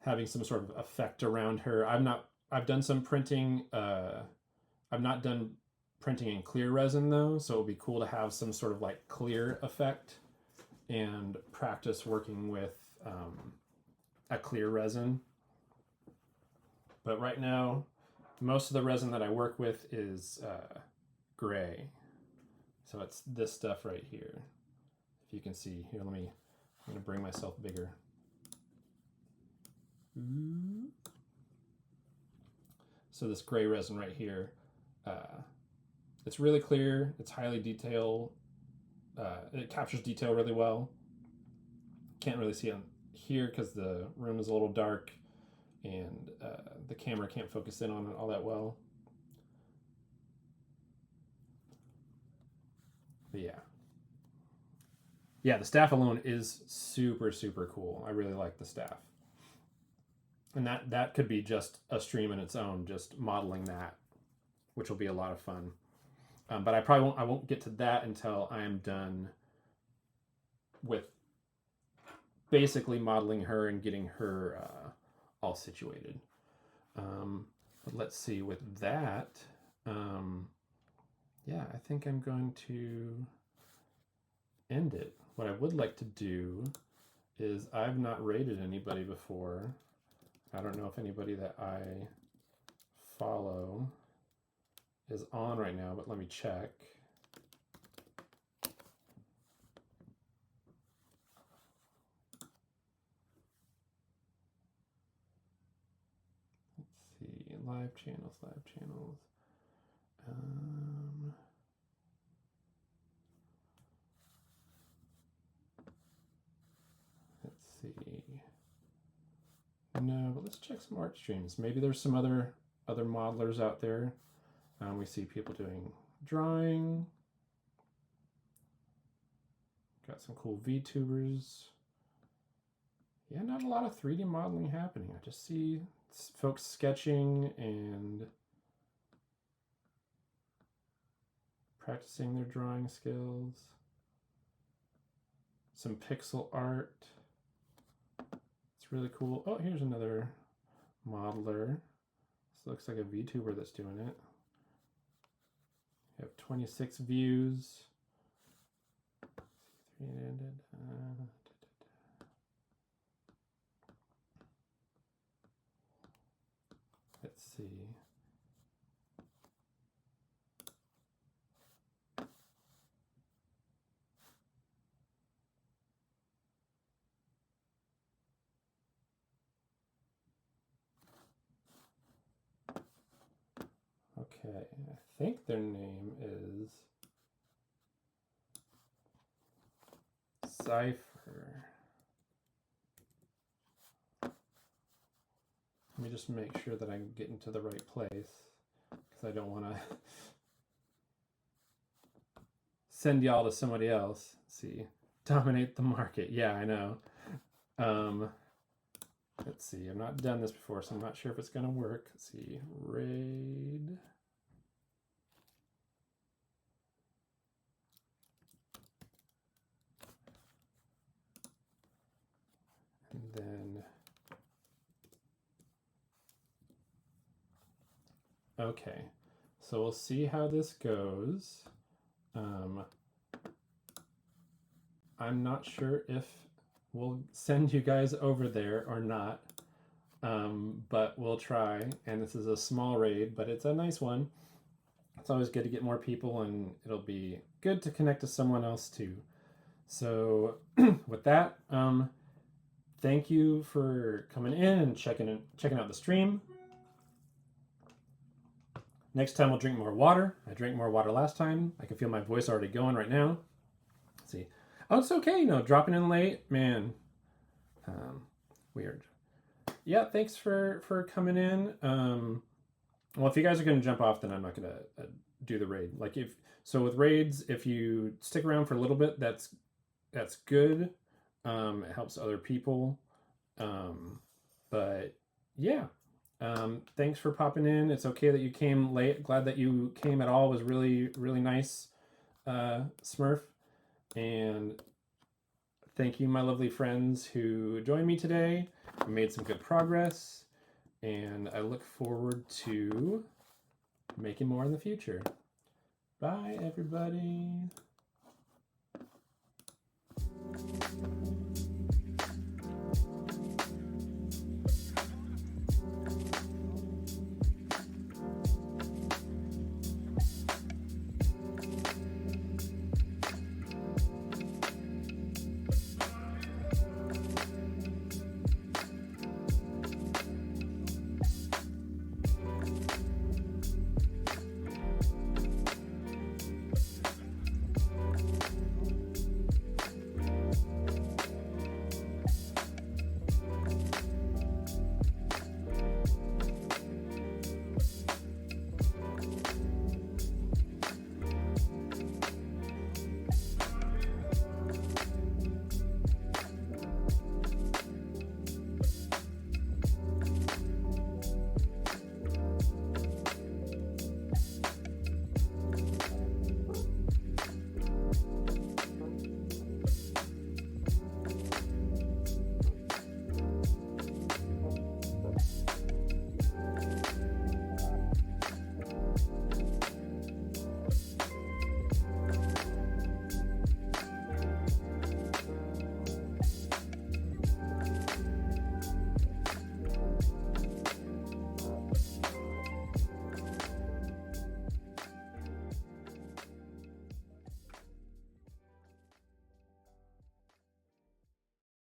having some sort of effect around her. I've done some printing. I've not done printing in clear resin though, so it'll be cool to have some sort of like clear effect and practice working with a clear resin. But right now, most of the resin that I work with is gray. So it's this stuff right here. If you can see here, I'm gonna bring myself bigger. So this gray resin right here, it's really clear, it's highly detailed, it captures detail really well. Can't really see on here because the room is a little dark and the camera can't focus in on it all that well. But yeah, the staff alone is super, super cool. I really like the staff. And that could be just a stream in its own, just modeling that, which will be a lot of fun. But I won't get to that until I am done with basically modeling her and getting her all situated. But let's see, with that, yeah, I think I'm going to end it. What I would like to do is I've not rated anybody before. I don't know if anybody that I follow is on right now, but let me check. Let's see, live channels. Let's see. No, but let's check some art streams. Maybe there's some other modelers out there. We see people doing drawing. Got some cool VTubers. Yeah, not a lot of 3D modeling happening. I just see folks sketching and practicing their drawing skills. Some pixel art. It's really cool. Oh, here's another modeler. This looks like a VTuber that's doing it. You have 26 views. Let's see. Okay, I think their name is Cypher. Let me just make sure that I can get into the right place because I don't want to send y'all to somebody else. Let's see, dominate the market. Yeah, I know. Let's see, I've not done this before, so I'm not sure if it's gonna work. Let's see, raid. And then, okay, so we'll see how this goes. I'm not sure if we'll send you guys over there or not, but we'll try. And this is a small raid, but it's a nice one. It's always good to get more people, and it'll be good to connect to someone else too. So with that, thank you for coming in and checking out the stream. Next time we'll drink more water. I drank more water last time. I can feel my voice already going right now. Let's see. Oh, it's okay. Dropping in late, man. Weird. Yeah, thanks for coming in. Well, if you guys are going to jump off, then I'm not going to do the raid. Like so with raids, if you stick around for a little bit, that's good. It helps other people. But yeah. Thanks for popping in. It's okay that you came late. Glad that you came at all. It was really, really nice, Smurf. And thank you, my lovely friends who joined me today. We made some good progress, and I look forward to making more in the future. Bye, everybody.